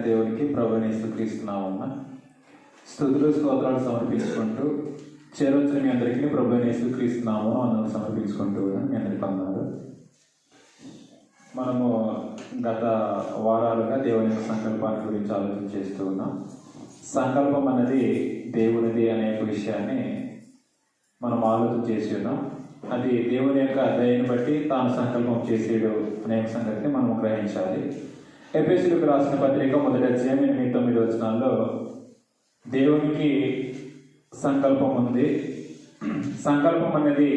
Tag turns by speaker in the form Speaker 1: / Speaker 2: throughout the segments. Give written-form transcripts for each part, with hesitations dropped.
Speaker 1: దేవునికి ప్రభువైన యేసుక్రీస్తు నామమున స్తుతులు స్తోత్రాలు సమర్పించుకుంటూ చేరొచ్చిన మీ అందరికీ ప్రభువైన యేసుక్రీస్తు నామమున వందనాలు సమర్పించుకుంటూ మీ అందరికీ వందనాలు. మనము గత వారాలుగా దేవుని యొక్క సంకల్పాన్ని గురించి ఆలోచన చేస్తూ ఉన్నాం. సంకల్పం అన్నది దేవునిది అనే విషయాన్ని మనం ఆలోచన చేసి ఉన్నాం. అది దేవుని యొక్క దయని బట్టి తాను సంకల్పం చేసేడు అనే సంగతిని మనం గ్రహించాలి. ఎఫెసీయులకు రాసిన పత్రిక 1వ అధ్యాయం 8-9 వచనాల్లో దేవునికి సంకల్పం ఉంది. సంకల్పం అనేది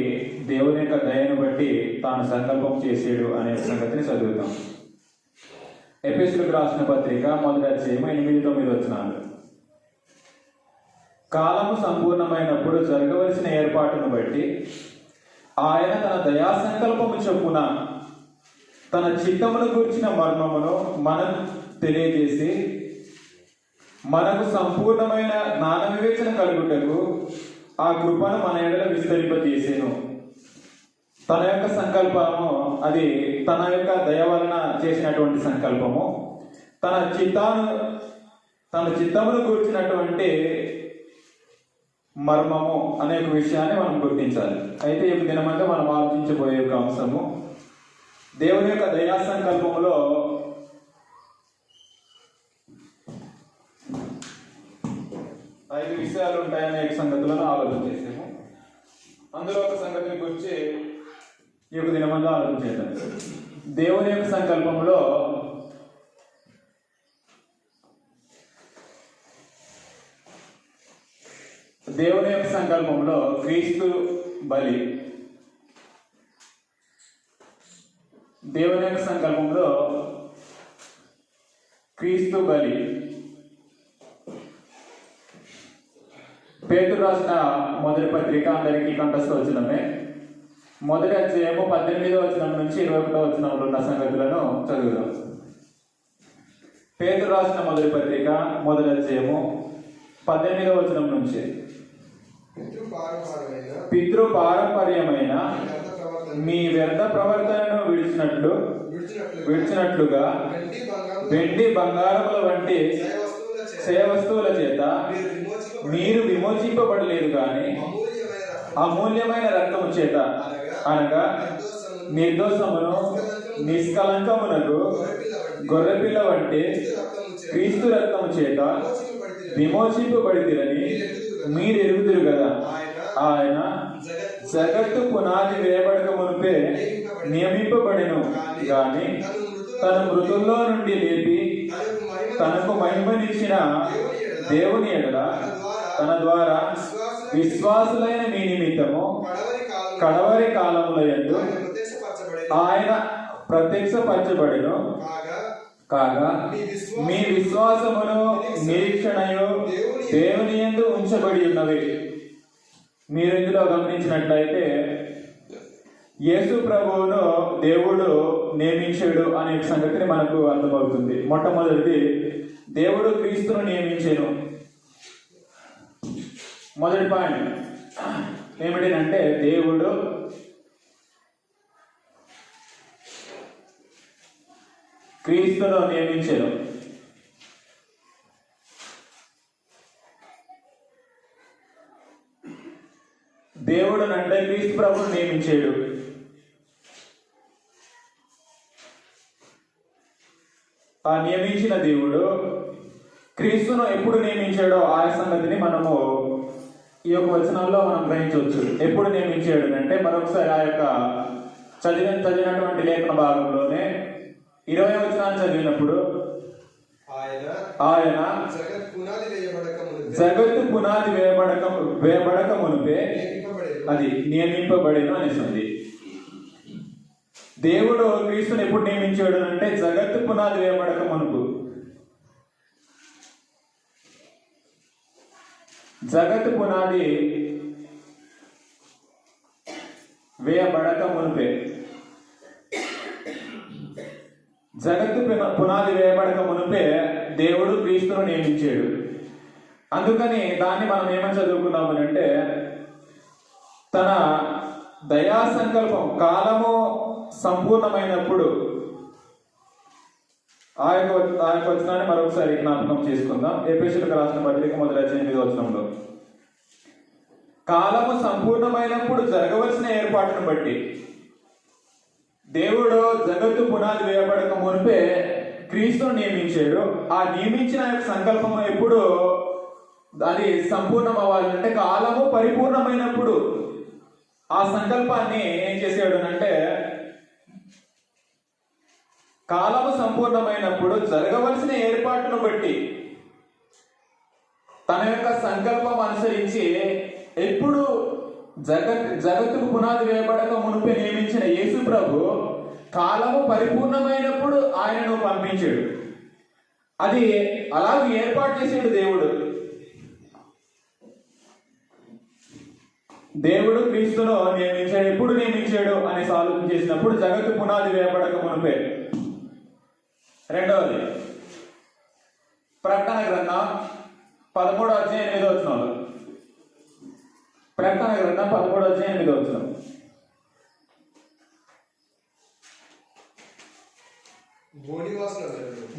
Speaker 1: దేవుని యొక్క దయను బట్టి తాను సంకల్పం చేసేడు అనే సంగతిని చదువుతాం. ఎఫెసీయులకు రాసిన పత్రిక 1వ అధ్యాయం 8-9 వచనాలు. కాలము సంపూర్ణమైనప్పుడు జరగవలసిన ఏర్పాటును బట్టి ఆయన తన దయా సంకల్పము చొప్పున తన చిత్తమును గురించిన మర్మమును మనం తెలియజేసి మనకు సంపూర్ణమైన జ్ఞాన వివేచన కలుగుటకు ఆ కృపను మన ఎడల విస్తరింపజేసేను. తన యొక్క సంకల్పము అది తన యొక్క దయ వలన చేసినటువంటి సంకల్పము. తన చిత్తమును గురించినటువంటి మర్మము అనే విషయాన్ని మనం గుర్తించాలి. అయితే ఈ దినమంతా మనం ఆలోచించబోయే ఒక అంశము దేవుని యొక్క దయా సంకల్పంలో ఐదు విషయాలు ఉంటాయనే సంగతులను ఆలోచన చేసాము. అందులో ఒక సంగతిని గురించి ఈ యొక్క దినమంతా ఆలోచన చేద్దాం. దేవుని యొక్క సంకల్పంలో దేవుని యొక్క సంకల్పంలో క్రీస్తు బలి, దేవుని యొక్క సంకల్పంలో క్రీస్తు బలి. పేతురు రాసిన మొదటి పత్రిక అందరికీ కంఠస్థ వచనమే. 1వ అధ్యాయము 18వ వచనం నుంచి 21వ వచనంలో ఉన్న సంగతులను చదువుదాం. పేతురు రాసిన మొదటి పత్రిక 1వ అధ్యాయము 18వ వచనం నుంచి. పితృ పారంపర్యమైన మీ వ్యర్థ ప్రవర్తనను విడిచినట్లుగా వెండి బంగారముల వంటి సేవస్తువుల చేత మీరు విమోచింపబడలేదు కానీ అమూల్యమైన రక్తము చేత, అనగా నిర్దోషమును నిష్కలంకమునకు గొర్రెపిల్ల వంటి క్రీస్తు రక్తము చేత విమోచింపబడితిరని మీరు ఎరుగుదురు కదా. ఆయన జగత్తు పునాది వేయబడక మునిపే నియమింపబడెను గాని తన మృతుల్లో నుండి లేపి తనకు మహిమనిచ్చిన దేవుని ఎడల తన ద్వారా విశ్వాసులైన మీ నిమిత్తము కడవరి కాలముల యందు ఆయన ప్రత్యక్షపరచబడెను. కాగా మీ విశ్వాసమును నిరీక్షణయు దేవుని యందు ఉంచబడి ఉన్నవి. మీరు ఇందులో గమనించినట్లయితే యేసు ప్రభువును దేవుడు నియమించాడు అనే సంగతిని మనకు అర్థమవుతుంది. మొట్టమొదటిది దేవుడు క్రీస్తును నియమించాను. మొదటి పాయింట్ ఏమిటంటే దేవుడు క్రీస్తును నియమించాడు. దేవుడు అంటే క్రీస్తు ప్రభువును నియమించాడు. ఆ నియమించిన దేవుడు క్రీస్తును ఎప్పుడు నియమించాడో ఆ సంగతిని మనము ఈ యొక్క వచనంలో మనం గ్రహించవచ్చు. ఎప్పుడు నియమించాడు అంటే మరొకసారి ఆ యొక్క చదివినటువంటి లేఖన భాగంలోనే 20వ వచనాన్ని చదివినప్పుడు ఆయన జగత్తు పునాది వేయబడక మునిపే అది నియమింపబడేను అనేసింది. దేవుడు క్రీస్తుని ఎప్పుడు నియమించాడు అంటే జగత్తు పునాది వేయబడక మునుపు. జగత్తు పునాది వేయబడక మునిపే, జగత్తు పునాది వేయబడక మునిపే దేవుడు క్రీస్తును నియమించాడు. అందుకని దాన్ని మనం ఏమని చదువుకున్నామని అంటే తన దయా సంకల్పం కాలము సంపూర్ణమైనప్పుడు ఆ యొక్క వచనాన్ని మరొకసారి జ్ఞాపకం చేసుకుందాం. ఎఫెసీయులకు రాసిన పత్రిక 1:8 వచనంలో, కాలము సంపూర్ణమైనప్పుడు జరగవలసిన ఏర్పాటును బట్టి దేవుడు జగత్తు పునాది వేయబడక మునిపే క్రీస్తును నియమించాడు. ఆ నియమించిన సంకల్పము ఎప్పుడు అది సంపూర్ణం అవ్వాలంటే కాలము పరిపూర్ణమైనప్పుడు ఆ సంకల్పాన్ని ఏం చేసాడు అంటే, కాలము సంపూర్ణమైనప్పుడు జరగవలసిన ఏర్పాటును బట్టి తన యొక్క సంకల్పం అనుసరించి ఎప్పుడు జగత్తుకు పునాది వేయబడక మునిపే నియమించిన యేసు ప్రభు కాలము పరిపూర్ణమైనప్పుడు ఆయనను పంపించాడు. అది అలాగే ఏర్పాటు చేసాడు దేవుడు క్రీస్తును నియమించాడు. ఎప్పుడు నియమించాడు అనేసి ఆలోచన చేసినప్పుడు జగత్తు పునాది వేయబడక మునిపే. రెండవది ప్రకటన గ్రంథం 13:8. ప్రకటన గ్రంథం 13:8.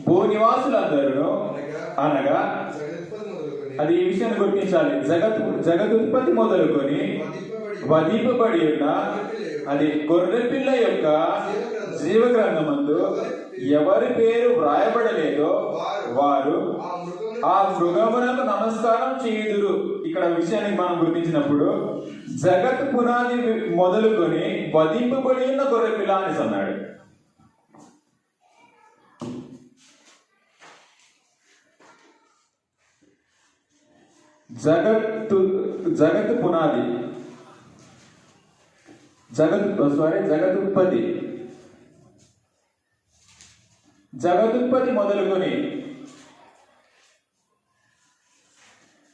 Speaker 1: భూనివాసులందరూ అనగా అది ఈ విషయాన్ని గుర్తించాలి. జగదుత్పత్తి మొదలుకొని వధింపబడి ఉన్న అది గొర్రె పిల్ల యొక్క జీవ గ్రంథమందు ఎవరి పేరు వ్రాయబడలేదో వారు ఆ మృగమునకు నమస్కారం చేయుదురు. ఇక్కడ విషయాన్ని మనం గుర్తించినప్పుడు జగత్ పునాది మొదలుకొని వధింపబడి ఉన్న గొర్రె పిల్ల అనేసి అన్నాడు. జగత్ పునాది జగదుత్పత్తి మొదలుకొని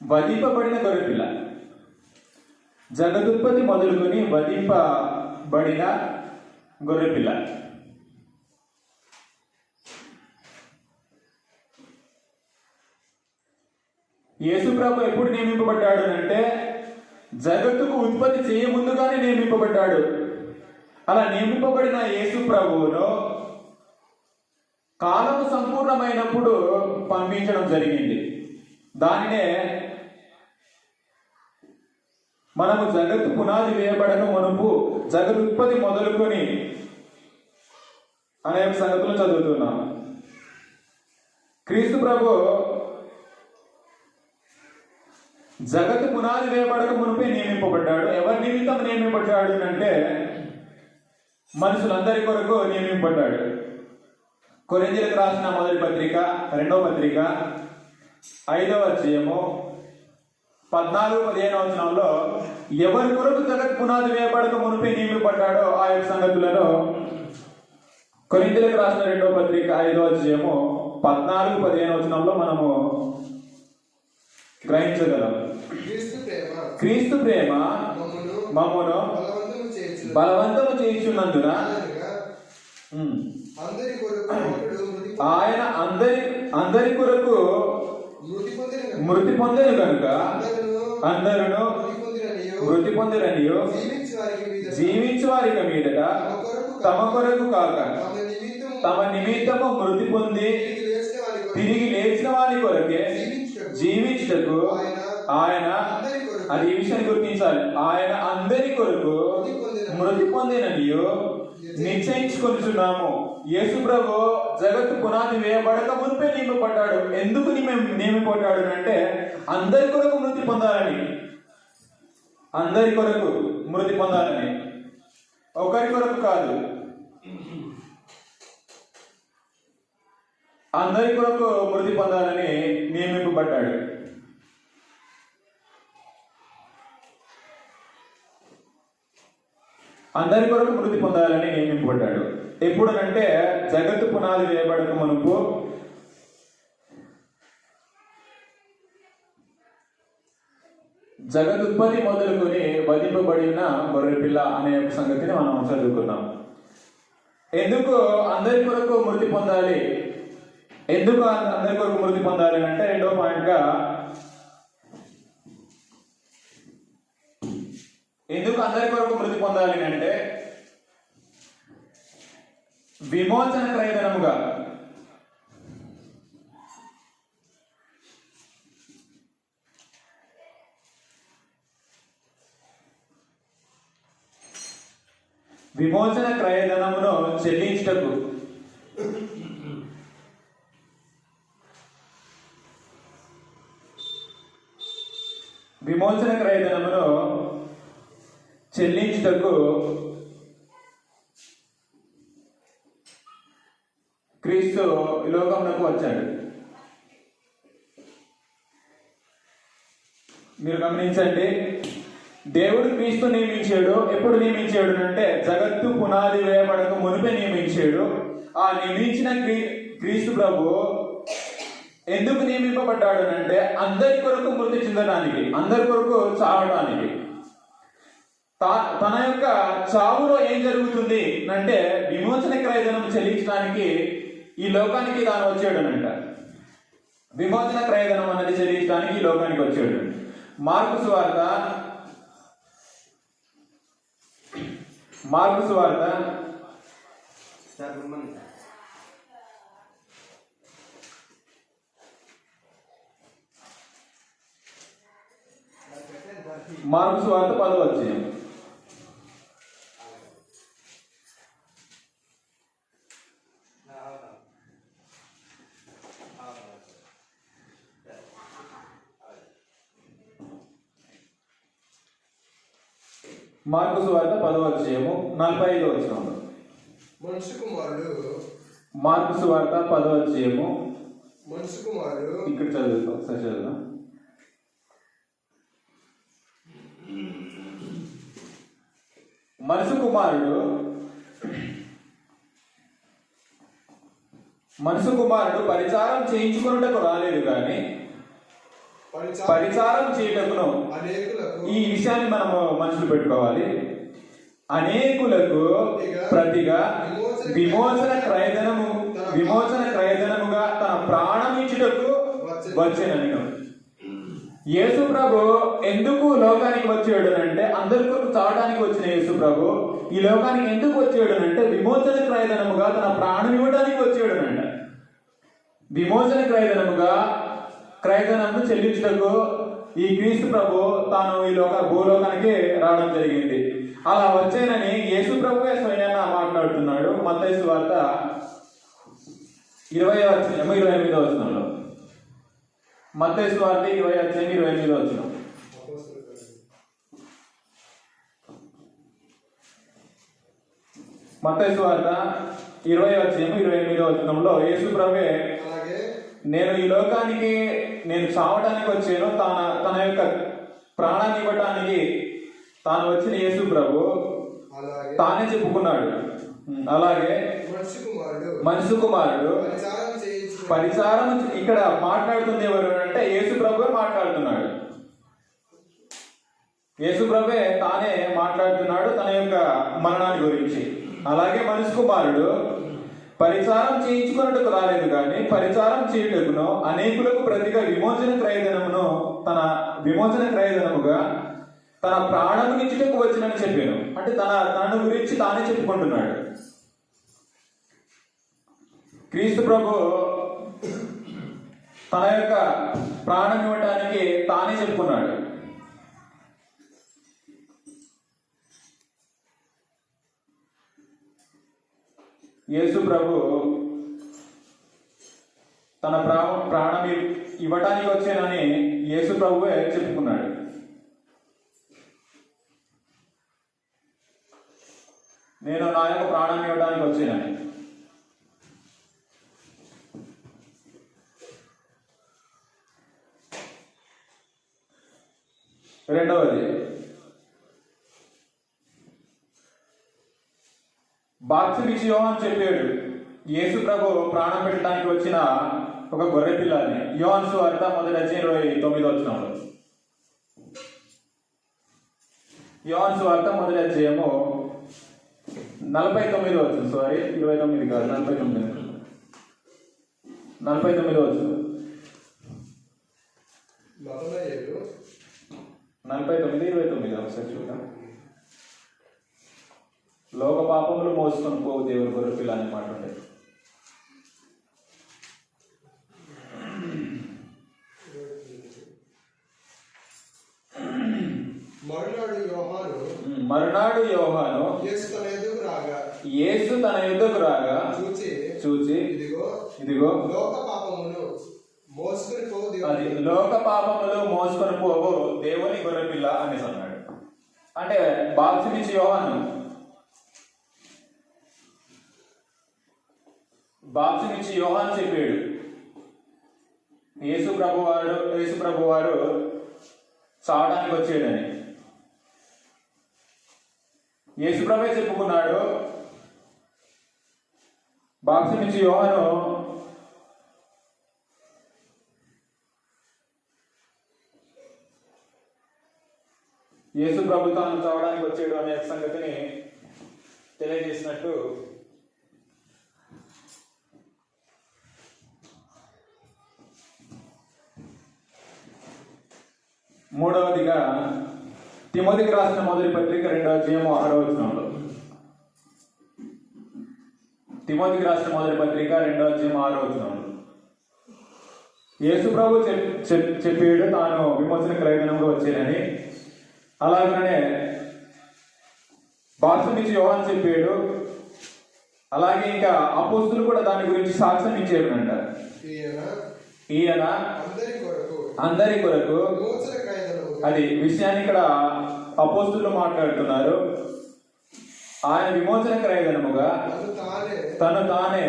Speaker 1: వధింపబడిన గొర్రెపిల్ల. జగదుత్పత్తి మొదలుకొని వధింపబడిన గొర్రెపిల్ల. యేసుప్రభు ఎప్పుడు నియమింపబడ్డాడు అంటే జగత్తుకు ఉత్పత్తి చేయముందుగానే నియమింపబడ్డాడు. అలా నియమింపబడిన యేసుప్రభువును కాలము సంపూర్ణమైనప్పుడు పంపించడం జరిగింది. దానినే మనము జగత్తు పునాది వేయబడక మునుపు జగదుత్పత్తి మొదలుకొని అనేక సంగతులు చదువుతున్నాం. క్రీస్తు ప్రభు జగత్తు పునాది వేయబడక మునిపే నియమింపబడ్డాడు. ఎవరి నిమిత్తం నియమింపబడ్డాడు అంటే మనుషులందరి కొరకు నియమింపబడ్డాడు. కొరింథీయులకు రాసిన మొదటి పత్రిక 2వ పత్రిక 5వ అధ్యాయము 14-15 వచనంలో ఎవరి కొరకు జగత్ పునాది వేయబడక మునిపే నియమింపబడ్డాడో ఆ యొక్క సంగతులను కొరింథీయులకు రాసిన 2వ పత్రిక 5వ అధ్యాయము 14-15 వచనంలో మనము గ్రహించగలం. క్రీస్తు ప్రేమ మమ్మును బలవంతము చేయుచున్నందున ఆయన అందరి కొరకు మృతి పొందెను కనుక అందరూ మృతి పొందిరనియో జీవించు వారికి మీదట తమ కొరకు కాక తమ నిమిత్తము మృతి పొంది తిరిగి లేచిన వారి కొరకే జీవించుటకు ఆయన, అది ఈ విషయాన్ని గుర్తించాలి, ఆయన అందరి కొరకు మృతి పొందిననియో నిశ్చయించుకొనుచున్నాము. యేసు ప్రభు జగత్తు పునాది వేయబడక మునిపే నియమింపబడ్డాడు. ఎందుకు నియమింపబడ్డాడు అంటే అందరి కొరకు మృతి పొందాలని. అందరి కొరకు మృతి పొందాలని, ఒకరి కొరకు కాదు. అందరి కొరకు మృతి పొందాలని నియమింపబడ్డాడు. అందరి కొరకు మృతి పొందాలని నియమింపబడ్డాడు. ఎప్పుడనంటే జగత్తు పునాది వేయబడక మునుపు జగదుత్పత్తి మొదలుకొని వధింపబడిన గొర్రెపిల్ల అనే సంగతిని మనం చదువుకున్నాం. ఎందుకు అందరి కొరకు మృతి పొందాలి? ఎందుకు అందరి కొరకు మృతి పొందాలి అంటే రెండో పాయింట్గా, ఎందుకు అందరి కొరకు మృతి పొందాలి అంటే విమోచన క్రయధనముగా విమోచన క్రయధనమును చెల్లించుటకు విమోచన క్రయధనమును చెల్లించుటకు క్రీస్తు ఈ లోకంలోకి వచ్చాడు. మీరు గమనించండి, దేవుడు క్రీస్తు నియమించాడు. ఎప్పుడు నియమించాడు అంటే జగత్తు పునాది వేయబడక మునిపే నియమించాడు. ఆ నియమించిన క్రీస్తు ప్రభు ఎందుకు నియమింపబడ్డాడు అంటే అందరి కొరకు మృతి చెందడానికి, అందరి కొరకు చావడానికి. తన యొక్క చావులో ఏం జరుగుతుంది అంటే విమోచన క్రయధనం చెల్లించడానికి ఈ లోకానికి తాను వచ్చాడనంట. విమోచన క్రయధనం అనేది చెల్లించడానికి ఈ లోకానికి వచ్చాడు. మార్కు సువార్త 10వ అధ్యాయం. మార్కు సువార్త 10వ అధ్యాయము 45వ వచనం.
Speaker 2: మనుష్య కుమారుడు,
Speaker 1: మార్కు సువార్త 10వ అధ్యాయము,
Speaker 2: మనుష్య కుమారుడు,
Speaker 1: ఇక్కడ చదువుతాం, ఒకసారి చదువుదాం. మనుష్య కుమారుడు పరిచారం చేయించుకున్నటకు రాలేదు కానీ పరిచారం చేయటకును. ఈ విషయాన్ని మనము మనసులో పెట్టుకోవాలి. అనేకులకు ప్రతిగా విమోచన క్రయధనముగా తన ప్రాణం ఇచ్చుటకు వచ్చేనని. యేసు ప్రభు ఎందుకు లోకానికి వచ్చాడు అంటే అందరి కొరకు చావడానికి వచ్చిన యేసు ప్రభు ఈ లోకానికి ఎందుకు వచ్చాడు అంటే విమోచన క్రయధనముగా తన ప్రాణం ఇవ్వడానికి వచ్చాడునంట. విమోచన క్రయధనము చెల్లించుటకు ఈ క్రీస్తు ప్రభు తాను ఈ భూలోకానికి రావడం జరిగింది. అలా వచ్చేనని యేసు ప్రభువే స్వయంగా మాట్లాడుతున్నాడు. మత్తయి సువార్త 28వ వచనంలో. మత్తయి సువార్త 28వ వచనం. మత్తయి సువార్త 28వ వచనంలో యేసు ప్రభువే నేను ఈ లోకానికి చావడానికి వచ్చాను, తన యొక్క ప్రాణాన్ని ఇవ్వటానికి తాను వచ్చిన యేసు ప్రభు తానే చెప్పుకున్నాడు. అలాగే మనుష్య కుమారుడు పరిచారం, ఇక్కడ మాట్లాడుతుంది ఎవరు అంటే యేసు ప్రభువే మాట్లాడుతున్నాడు. యేసు ప్రభువే తానే మాట్లాడుతున్నాడు తన యొక్క మరణాన్ని గురించి. అలాగే మనుష్య కుమారుడు పరిచారం చేయించుకున్నట్టుకు రాలేదు కానీ పరిచారం చేయుటకును అనేకులకు ప్రతిగా విమోచన క్రయధనముగా తన ప్రాణమునిచ్చుటకు వచ్చినని చెప్పాను. అంటే తన గురించి తానే చెప్పుకుంటున్నాడు. క్రీస్తు ప్రభు తన యొక్క ప్రాణం ఇవ్వటానికి తానే చెప్పుకున్నాడు. యేసు ప్రభు తన ప్రాణం ఇవ్వటానికి వచ్చానని యేసు ప్రభువే చెప్పుకున్నాడు. నేను నా యొక్క ప్రాణాన్ని ఇవ్వడానికి వచ్చానని. రెండవది, బాప్తిస్మం యోహాను చెప్పాడు యేసు ప్రభు ప్రాణం పెట్టడానికి వచ్చిన ఒక గొర్రె పిల్లని. యోహాను సువార్త 1:29వ వచనంలో. యోహాను సువార్త 1వ అధ్యాయము 49వ వచనం. 29 కాదు, 49వ వచనం. 49:29 ఒకసారి చూద్దాం. లోక పాపములు మోసుకొని పోవు దేవుని గొర్రె పిల్ల అని మాట ఉండేది.
Speaker 2: మరునాడు యోహాను రాగా
Speaker 1: యేసు తన యుద్ధకు రాగా
Speaker 2: చూచి
Speaker 1: చూచి
Speaker 2: ఇదిగో
Speaker 1: ఇదిగో
Speaker 2: లోక పాపమును మోసుకొని పో
Speaker 1: అది లోక పాపములు మోసుకొని పోవు దేవుని గొర్రెపిల్ల అనేసి అన్నాడు. అంటే బాప్తిస్మమిచ్చే యోహాను చెప్పాడు యేసు ప్రభు వారు చావడానికి వచ్చాడని. యేసు ప్రభే చెప్పుకున్నాడు. బాప్తిస్మమిచ్చే యోహాను యేసు ప్రభు తాను చావడానికి వచ్చాడు అనే సంగతిని తెలియజేసినట్టు మూడవదిగా తిమోతికి రాసిన మొదటి పత్రిక 2వ అధ్యాయం 6వ వచనంలో తిమోతికి రాసిన మొదటి పత్రిక 2వ అధ్యాయం 6వ వచనంలో యేసు ప్రభు చెప్పాడు తాను విమోచన క్రయధనంగా వచ్చానని. అలాగనే బాప్తిస్మమిచ్చే యోహాను చెప్పాడు. అలాగే ఇంకా అపోస్తులు కూడా దాని గురించి సాక్ష్యం ఇచ్చారంట. ఈయన అందరి కొరకు అది విషయాన్ని ఇక్కడ అపోస్తులు మాట్లాడుతున్నారు. ఆయన విమోచన క్రయధనముగా తను తానే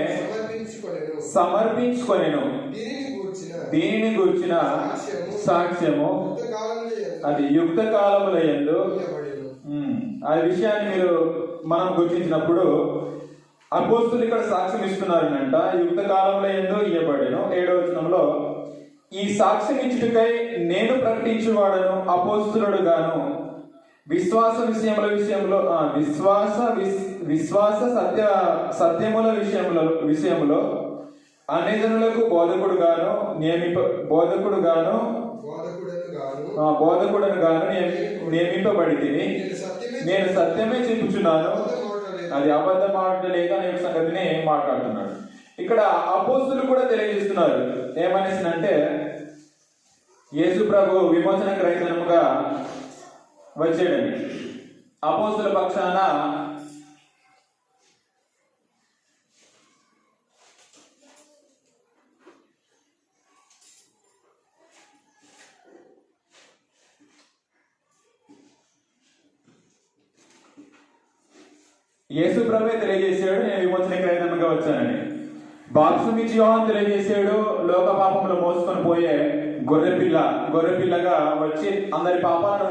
Speaker 1: సమర్పించుకొనెను. దీనిని గూర్చిన సాక్ష్యము అది యుక్త కాలముల యందు ఆ విషయాన్ని మనం గుర్తించినప్పుడు అపోస్తులు ఇక్కడ సాక్ష్యం ఇస్తున్నారనంట. యుక్త కాలముల యందు ఇయ్యబడెను. 7వ వచనంలో ఈ సాక్ష్యం ఇచ్చుటకై నేను ప్రకటించువాడను అపోస్తులుడు గాను విశ్వాస సత్యముల విషయములో అన్యజనులకు బోధకుడు గాను నియమింపబడితిని. నేను సత్యమే చెప్పుచున్నాను, అది అబద్ధం ఆడలేదు అనే సంగతిని మాట్లాడుతున్నాడు. ఇక్కడ అపోస్తులు కూడా తెలియజేస్తున్నారు. ఏమనేసినంటే యేసు ప్రభు విమోచన క్రయధనముగా వచ్చాడని. అపోస్తుల పక్షాన యేసు ప్రభే తెలియజేశాడు నేను విమోచన క్రయధనముగా వచ్చానని. బాప్తిస్మమిచ్చే యోహాను తెలియజేశాడు లోక పాపములు మోసుకొని పోయే గొర్రెపిల్లగా వచ్చి అందరి పాపాలను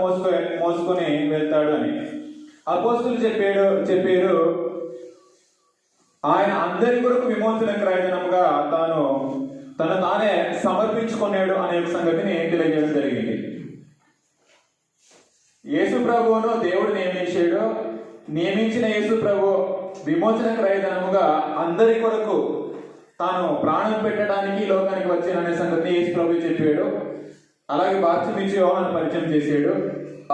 Speaker 1: మోసుకొని వెళ్తాడు అని. అపోస్తులు చెప్పారు ఆయన అందరి కొరకు విమోచన క్రయధనముగా తను తానే సమర్పించుకున్నాడు అనే సంగతిని తెలియజేయడం జరిగింది. యేసు ప్రభువును దేవుడు నియమించిన యేసు ప్రభు విమోచన క్రయధనముగా అందరి కొరకు తాను ప్రాణం పెట్టడానికి లోకానికి వచ్చాననే సంగతిని యేసు ప్రభు చెప్పాడు. అలాగే బాప్తిస్మమిచ్చే యోహాను పరిచయం చేశాడు.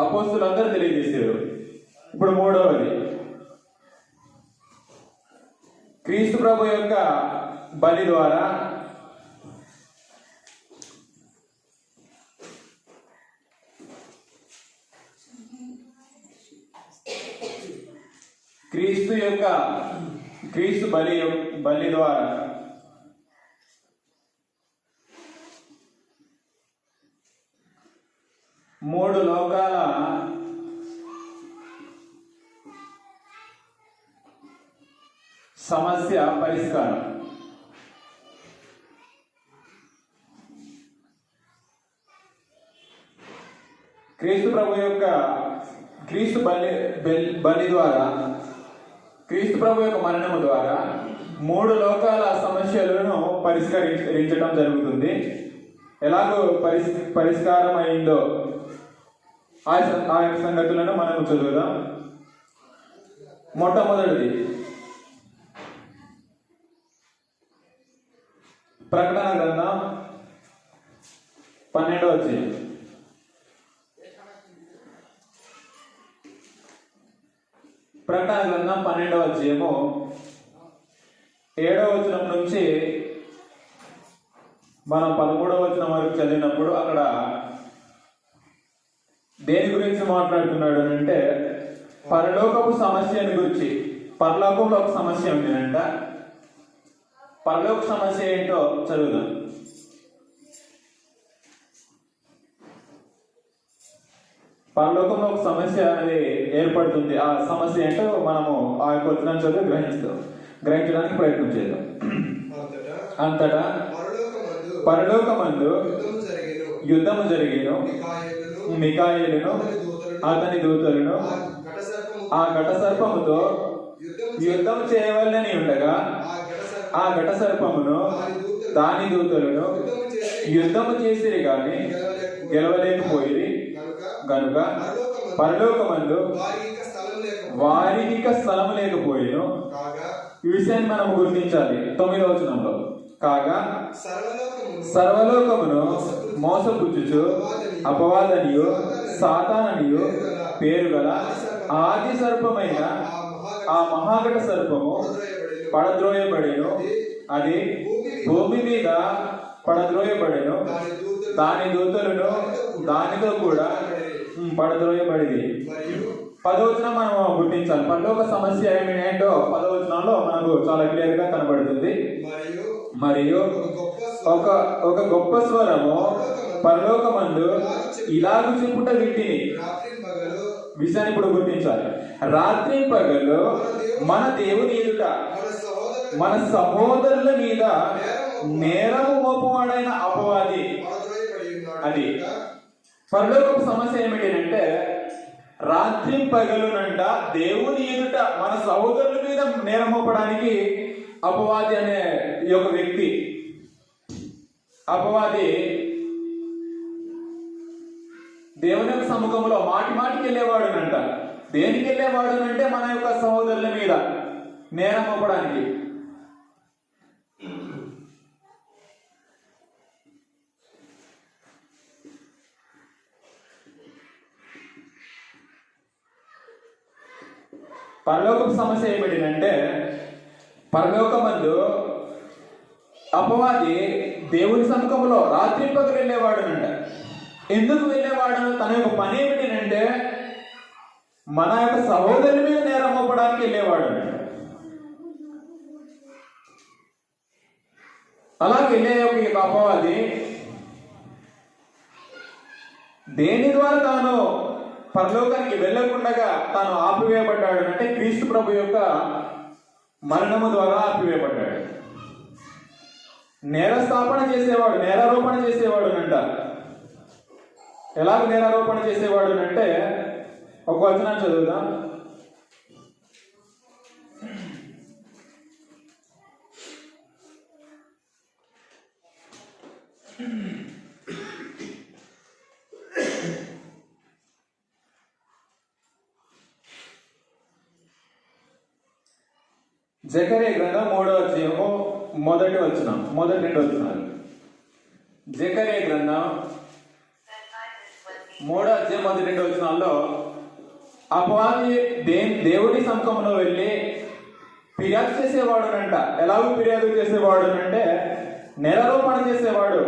Speaker 1: అపోస్తులందరూ తెలియజేశారు. ఇప్పుడు మూడవది క్రీస్తు ప్రభు యొక్క బలి ద్వారా క్రీస్తు బలి ద్వారా మూడు లోకాల సమస్య పరిష్కారం. క్రీస్తు బలి ద్వారా క్రీస్తు ప్రభు యొక్క మరణము ద్వారా మూడు లోకాల సమస్యలను పరిష్కరించడం జరుగుతుంది. ఎలాగో పరిష్కారం అయిందో ఆ సంగతులను మనం చదువుదాం. మొట్టమొదటిది ప్రకటన గ్రంథం 12వ అధ్యాయం. ప్రకటన గ్రంథం 12వ అధ్యాయము 7వ వచనం నుంచి మనం 13వ వచనం వరకు చదివినప్పుడు అక్కడ దేని గురించి మాట్లాడుతున్నాడు అంటే పరలోకపు సమస్యను గురించి పరలోకంలో ఒక సమస్య ఉంటుందంట. పరలోక సమస్య ఏంటో చదువుదాం. పరలోకంలో ఒక సమస్య అనేది ఏర్పడుతుంది. ఆ సమస్య ఏంటో మనము ఆ యొక్క వచనం చదివి గ్రహించడానికి ప్రయత్నం చేద్దాం. అంతటా పరలోకమందు యుద్ధము జరిగేను. మికాయేలును అతని దూతలను ఆ ఘట సర్పముతో యుద్ధం చేయవలనని ఉండగా ఆ ఘట సర్పమును దాని దూతలను యుద్ధము చేసిరి గాని గెలవలేకపోయి గనుక పరలోకమందు వారికి ఇక స్థలము లేకపోయిను. ఈ విషయాన్ని మనం గుర్తించాలి. 9వ వచనంలో కాగా సర్వలోకమును మోసపుచ్చుచు అపవాదనియు సాతాననియు పేరు గల ఆది సర్పమైన ఆ మహాఘట సర్పము పడద్రోయబడెను. అది భూమి మీద పడద్రోయబడెను. దాని దూతలను దానితో కూడా పడద్రోయబడింది. 10వ వచనం మనం గుర్తించాలి. పరలోక సమస్య ఏంటో 10వ వచనంలో మనకు చాలా క్లియర్ గా కనబడుతుంది. మరియు ఒక గొప్ప స్వరము పరలోకమందు ఇలాగు చెప్పుట వింటిని. విషయాన్ని ఇప్పుడు గుర్తించాలి. రాత్రి పగలు మన దేవుని ఎదుట మన సహోదరుల మీద నేరము మోపువాడైన అపవాది. అది పరలోకపు సమస్య ఏమిటంటే రాత్రి పగలునంట దేవుని ఎదుట మన సహోదరుల మీద నేరం మోపడానికి అపవాది అనే ఈ యొక్క వ్యక్తి, అపవాది దేవుని యొక్క సముఖంలో మాటికి వెళ్ళేవాడునంట. దేనికి వెళ్ళేవాడునంటే మన యొక్క సహోదరుల మీద నేరం మోపడానికి. పరలోకపు సమస్య ఏమిటంటే పరలోకమందు అపవాది దేవుని సముఖంలో రాత్రి పగలు వెళ్ళేవాడునంట. ఎందుకు వెళ్ళేవాడు? తన యొక్క పని ఏమిటంటే మన యొక్క సహోదరుల మీద నేరం మోపడానికి వెళ్ళేవాడు. అలా వెళ్ళే యొక్క అపవాది దేని ద్వారా తాను పరలోకానికి వెళ్ళకుండా తాను ఆపివేయబడ్డాడు అంటే క్రీస్తు ప్రభు యొక్క మరణము ద్వారా ఆపివేయబడ్డాడు. నేరస్థాపన చేసేవాడు, నేరారోపణ చేసేవాడు అంట. ఎలాగ నేరారోపణ చేసేవాడు అంటే ఒక వచనం చదువుదాం. జకర్యా గ్రంథం 3వ అధ్యాయము మొదటి 2 వచనాలు. జకర్యా గ్రంథం 3వ అధ్యాయం మొదటి 2 వచనాల్లో అపవాది దేవుడి సముఖంలో వెళ్ళి ఫిర్యాదు చేసేవాడునంట. ఎలాగో ఫిర్యాదు చేసేవాడు అంటే నేరారోపణ చేసేవాడు,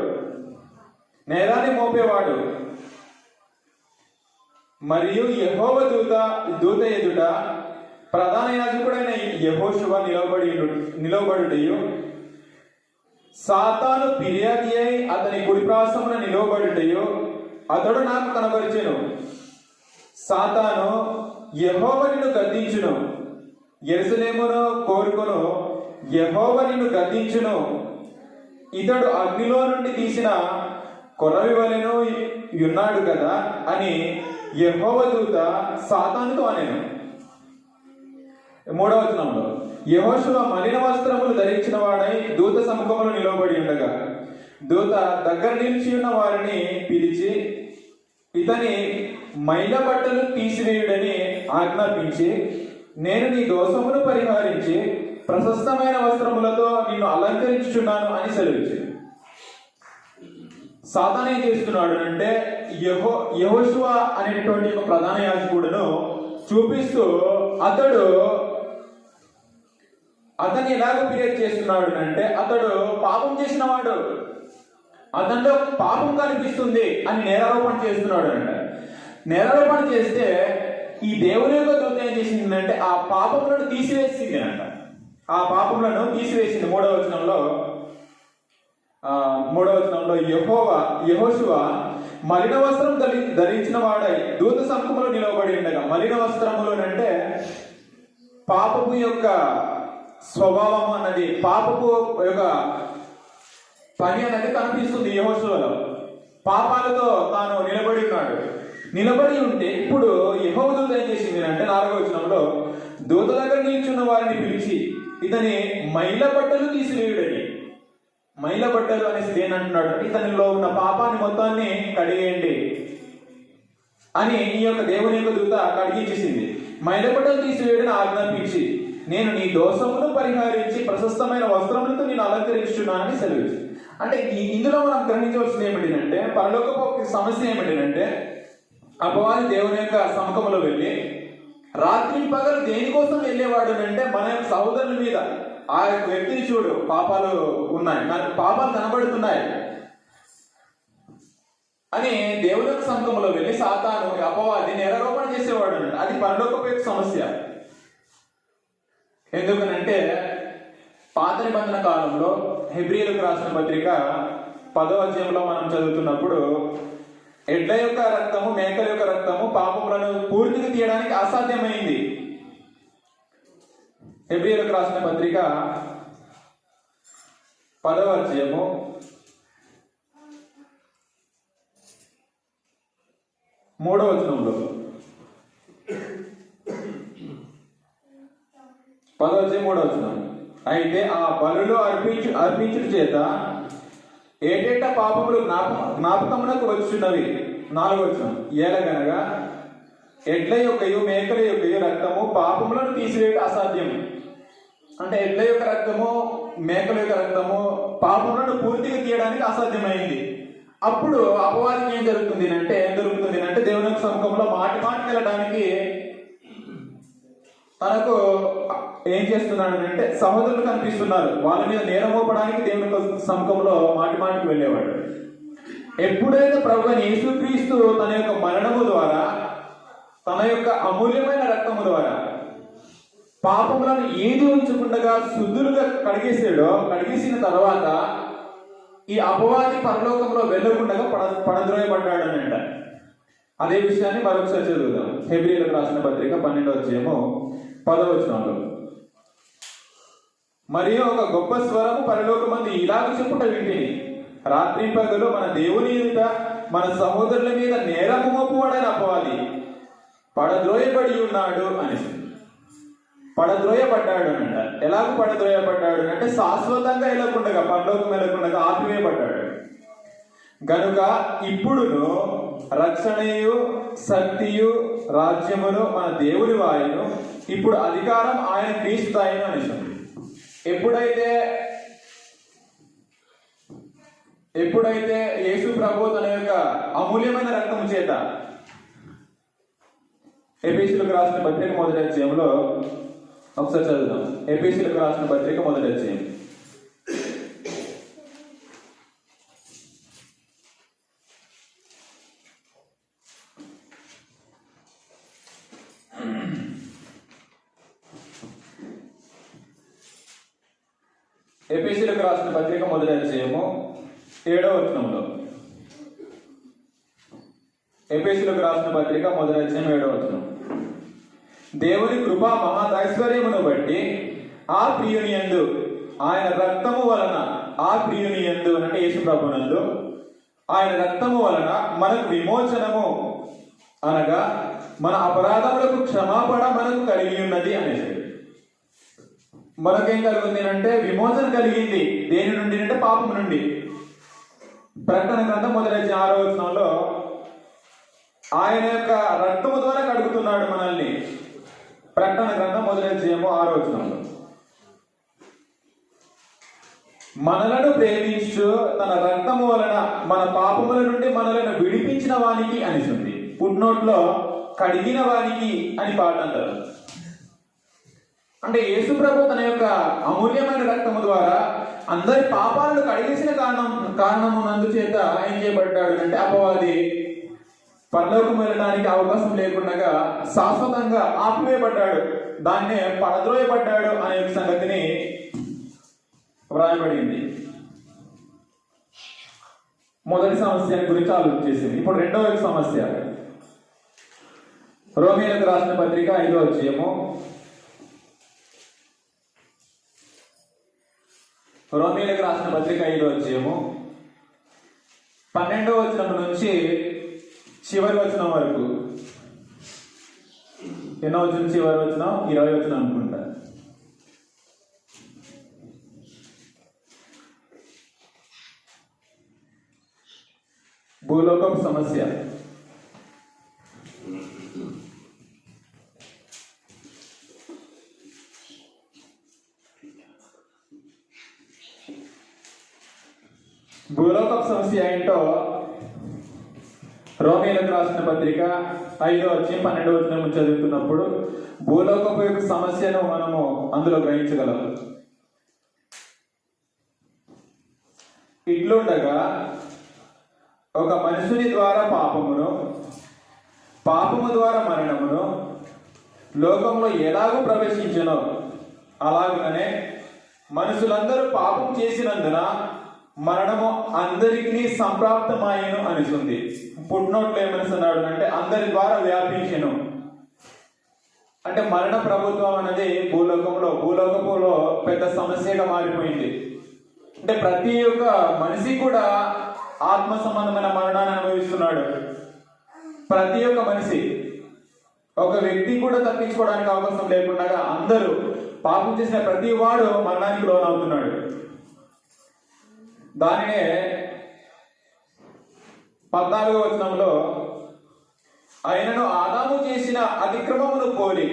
Speaker 1: నేరాన్ని మోపేవాడు. మరియు యెహోవా దూత ఎదుట ప్రధాన యాజకుడైన యెహోషువ నిలబడుటయు సాతాను ఫిర్యాది అయి అతని కుడిప్రాసమున నిలబడుటయు అతడు నాకు కనబరిచెను. సాతాను యెహోవా నిన్ను గద్దించును, యెరూషలేమును కోరుకొను యెహోవా నిన్ను గద్దించును, ఇతడు అగ్నిలో నుండి తీసిన కొరవి వలెను ఉన్నాడు కదా అని యెహోవా దూత సాతానుతో అనెను. 3వ వచనంలో యెహోషువ మలిన వస్త్రములు ధరించిన వాడై దూత సముఖములో నిలబడి ఉండగా దూత దగ్గర నిలిచి ఉన్న వారిని పిలిచి ఇతని మైల బట్టలు తీసివేయుడని ఆజ్ఞాపించి నేను నీ దోషమును పరిహరించి ప్రశస్తమైన వస్త్రములతో నిన్ను అలంకరించుచున్నాను అని సెలవిచ్చాడు. సాతాను ఏం చేస్తున్నాడు అంటే యెహోషువ అనేటువంటి ఒక ప్రధాన యాజకుడును చూపిస్తూ అతన్ని ఎలాగ ఫిర్యాదు చేస్తున్నాడు అంటే అతడు పాపం చేసిన వాడు, అతనిలో పాపం కనిపిస్తుంది అని నేరారోపణ చేస్తున్నాడు అంట. నేరారోపణ చేస్తే ఈ దేవుని యొక్క దూత ఏం చేసిందంటే ఆ పాపములను తీసివేసింది అంట. ఆ పాపములను తీసివేసింది. మూడవ వచనంలో యెహోషువ మలిన వస్త్రం ధరించిన వాడై దూత సముఖంలో నిలవబడి ఉండగా, మలిన వస్త్రములోనంటే పాపపు యొక్క స్వభావం అన్నది, పాపపు యొక్క పని అన్నది కనిపిస్తుంది యెహోషువలో. పాపాలతో తాను నిలబడి ఉన్నాడు. నిలబడి ఉంటే ఇప్పుడు యెహోవా దూత ఏం చేసింది అంటే 4వ వచనంలో దూత దగ్గర నిల్చున్న వారిని పిలిచి ఇతని మైల బట్టలు తీసివేయుడని. మైల బట్టలు అనేసి దేనంటున్నాడు, ఇతనిలో ఉన్న పాపాన్ని మొత్తాన్ని కడిగేయండి అని ఈ యొక్క దేవుని యొక్క దూత కడిగించేసింది. మైల బట్టలు తీసివేయడని ఆజ్ఞాపించి నేను నీ దోషమును పరిహరించి ప్రశస్తమైన వస్త్రములతో నేను అలంకరించున్నానని సెలవు. అంటే ఇందులో మనం గ్రహించవలసింది ఏమిటంటే, పరలోకపు సమస్య ఏమిటంటే, అపవాది దేవుని యొక్క సముఖంలో వెళ్ళి రాత్రి పగలు దేనికోసం వెళ్ళేవాడు అంటే మన యొక్క సహోదరుల మీద, ఆ యొక్క వ్యక్తిని చూడు పాపాలు ఉన్నాయి, నాకు పాపాలు కనబడుతున్నాయి అని దేవుని యొక్క సముఖంలో వెళ్ళి సాతాను అపవాది నేరారోపణ చేసేవాడు అంటే అది పరలోకపు యొక్క సమస్య. ఎందుకనంటే పాత నిబంధన కాలంలో హెబ్రీయులకు రాసిన పత్రిక 10వ అధ్యాయంలో మనం చదువుతున్నప్పుడు ఎడ్ల యొక్క రక్తము, మేకల యొక్క రక్తము పాపములను పూర్తిగా తీయడానికి అసాధ్యమైంది. హెబ్రీయులకు రాసిన పత్రిక 10వ అధ్యాయము 3వ వచనంలో, 10వ అధ్యాయం 3వ వచనం, అయితే ఆ బలులు అర్పించుట చేత ఏటేటా పాపములు జ్ఞాపకమునకు వచ్చున్నవి. 4వ వచనం, ఏలగనగా ఎడ్ల యొక్కయు మేకల యొక్కయు రక్తము పాపములను తీసివేయట అసాధ్యం. అంటే ఎడ్ల యొక్క రక్తము, మేకల యొక్క రక్తము పాపములను పూర్తిగా తీయడానికి అసాధ్యమైంది. అప్పుడు అపవాదికి ఏం జరుగుతుంది అంటే దేవుని యొక్క సముఖంలో మాటి వెళ్ళడానికి తనకు ఏం చేస్తున్నాడు అంటే సహోదరులు కనిపిస్తున్నారు, వాళ్ళ మీద నేరం మోపడానికి దేవుని సముఖంలో మాటికి వెళ్ళేవాడు. ఎప్పుడైతే ప్రభువైన యేసుక్రీస్తు తన యొక్క మరణము ద్వారా, తన యొక్క అమూల్యమైన రక్తము ద్వారా పాపములను ఏది ఉంచకుండా శుద్ధులుగా కడిగేసిన తర్వాత ఈ అపవాది పరలోకంలో వెళ్ళకుండా పడద్రోయబడ్డాడు అని అంట. అదే విషయాన్ని మరొకసారి చదువుదాం. హెబ్రీయులకు రాసిన పత్రిక 12వ అధ్యాయము 10వ వచనంలో, మరియు ఒక గొప్ప స్వరము పరలోకమందు ఇలాగ చెప్పుట వింటిని, రాత్రి పగలు మన దేవుని ఎదుట మన సహోదరుల మీద నేరము మోపువాడని అపవాది పడద్రోయబడి ఉన్నాడు అని. పడద్రోయబడ్డాడు అంట. ఎలాగ పడద్రోయబడ్డాడు అంటే శాశ్వతంగా వెళ్ళకుండా, పరలోకం వెళ్ళకుండా ఆపివేయబడ్డాడు. గనుక ఇప్పుడును రక్షణయు శక్తియు రాజ్యమును మన దేవుని వాయును, ఇప్పుడు అధికారం ఆయన క్రీస్తు ఆయన అనిస్తుంది. ఎప్పుడైతే యేసు ప్రభు తన యొక్క అమూల్యమైన రక్తము చేత, ఎఫెసీయులకు రాసిన పత్రిక 1వ అధ్యాయంలో ఒకసారి చదువుదాం. ఎఫెసీయులకు రాసిన పత్రిక 1వ అధ్యాయం ఎఫెసీయులకు రాసిన పత్రిక 1వ అధ్యాయము 7వ వచనంలో, ఎఫెసీయులకు రాసిన పత్రిక 1వ అధ్యాయం 7వ వచనం, దేవుని కృపా మహాదైశ్వర్యమును బట్టి ఆ ప్రియుని యందు ఆయన రక్తము వలన, ఆ ప్రియుని యందు అంటే యేసు ప్రభునందు ఆయన రక్తము వలన మనకు విమోచనము, అనగా మన అపరాధములకు క్షమాపణ మనకు కలిగి ఉన్నది అనేసి. మనకేం కలిగింది అంటే విమోచన కలిగింది. దేని నుండి అంటే పాపము నుండి. ప్రకటన గ్రంథం 1వ అధ్యాయం 6వ వచనంలో ఆయన యొక్క రక్తము ద్వారా కడుగుతున్నాడు మనల్ని. ప్రకటన గ్రంథం 1వ అధ్యాయం 6వ వచనంలో, మనలను ప్రేమించు తన రక్తము వలన మన పాపముల నుండి మనలను విడిపించిన వానికి అనిస్తుంది. ఫుట్నోట్లో కడిగిన వానికి అని పాట అంటారు. అంటే యేసు ప్రభు తన యొక్క అమూల్యమైన రక్తము ద్వారా అందరి పాపాలను కడిగేసిన కారణమునందు చేత ఏం చేయబడ్డాడు అంటే అపవాది పరలోకం వెళ్ళడానికి అవకాశం లేకుండా శాశ్వతంగా ఆపివేయబడ్డాడు, దాన్నే పడద్రోయబడ్డాడు అనే సంగతిని వ్రాయబడింది. మొదటి సమస్య గురించి ఆలోచించేసింది. ఇప్పుడు రెండవ సమస్య, రోమీయులకు రాసిన పత్రిక 5వ అధ్యాయము, రోమీయులకు రాసిన పత్రిక 5వ అధ్యాయము 12వ వచనం నుంచి చివరి వచనం వరకు. ఎన్నో వచనం? చివరి వచనం 20వ వచనం అనుకుంటా. భూలోకపు సమస్య. భూలోకపు సమస్య ఏంటో రోమీయులకు రాసిన పత్రిక 5వ అధ్యాయం 12వ వచనం చదువుతున్నప్పుడు భూలోకపు యొక్క సమస్యను మనము అందులో గ్రహించగలం. ఇట్లుండగా ఒక మనుషుని ద్వారా పాపము ద్వారా మరణమును లోకంలో ఎలాగూ ప్రవేశించనో అలాగనే మనుషులందరూ పాపం చేసినందున మరణము అందరికీ సంప్రాప్తమాయను అనిస్తుంది. పుట్నోట్లు ఏమనిస్తున్నాడు అంటే అందరి ద్వారా వ్యాపించను. అంటే మరణ ప్రభుత్వం అనేది భూలోకపులో పెద్ద సమస్యగా మారిపోయింది. అంటే ప్రతి ఒక్క మనిషి కూడా ఆత్మ సంబంధమైన మరణాన్ని అనుభవిస్తున్నాడు. ప్రతి ఒక్క మనిషి, ఒక వ్యక్తి కూడా తప్పించుకోవడానికి అవకాశం లేకుండా అందరూ పాపం చేసిన ప్రతి వాడు మరణానికి లోనవుతున్నాడు. దానినే 14వ వచనంలో, ఆయనను ఆదాము చేసిన అతిక్రమమును పోలి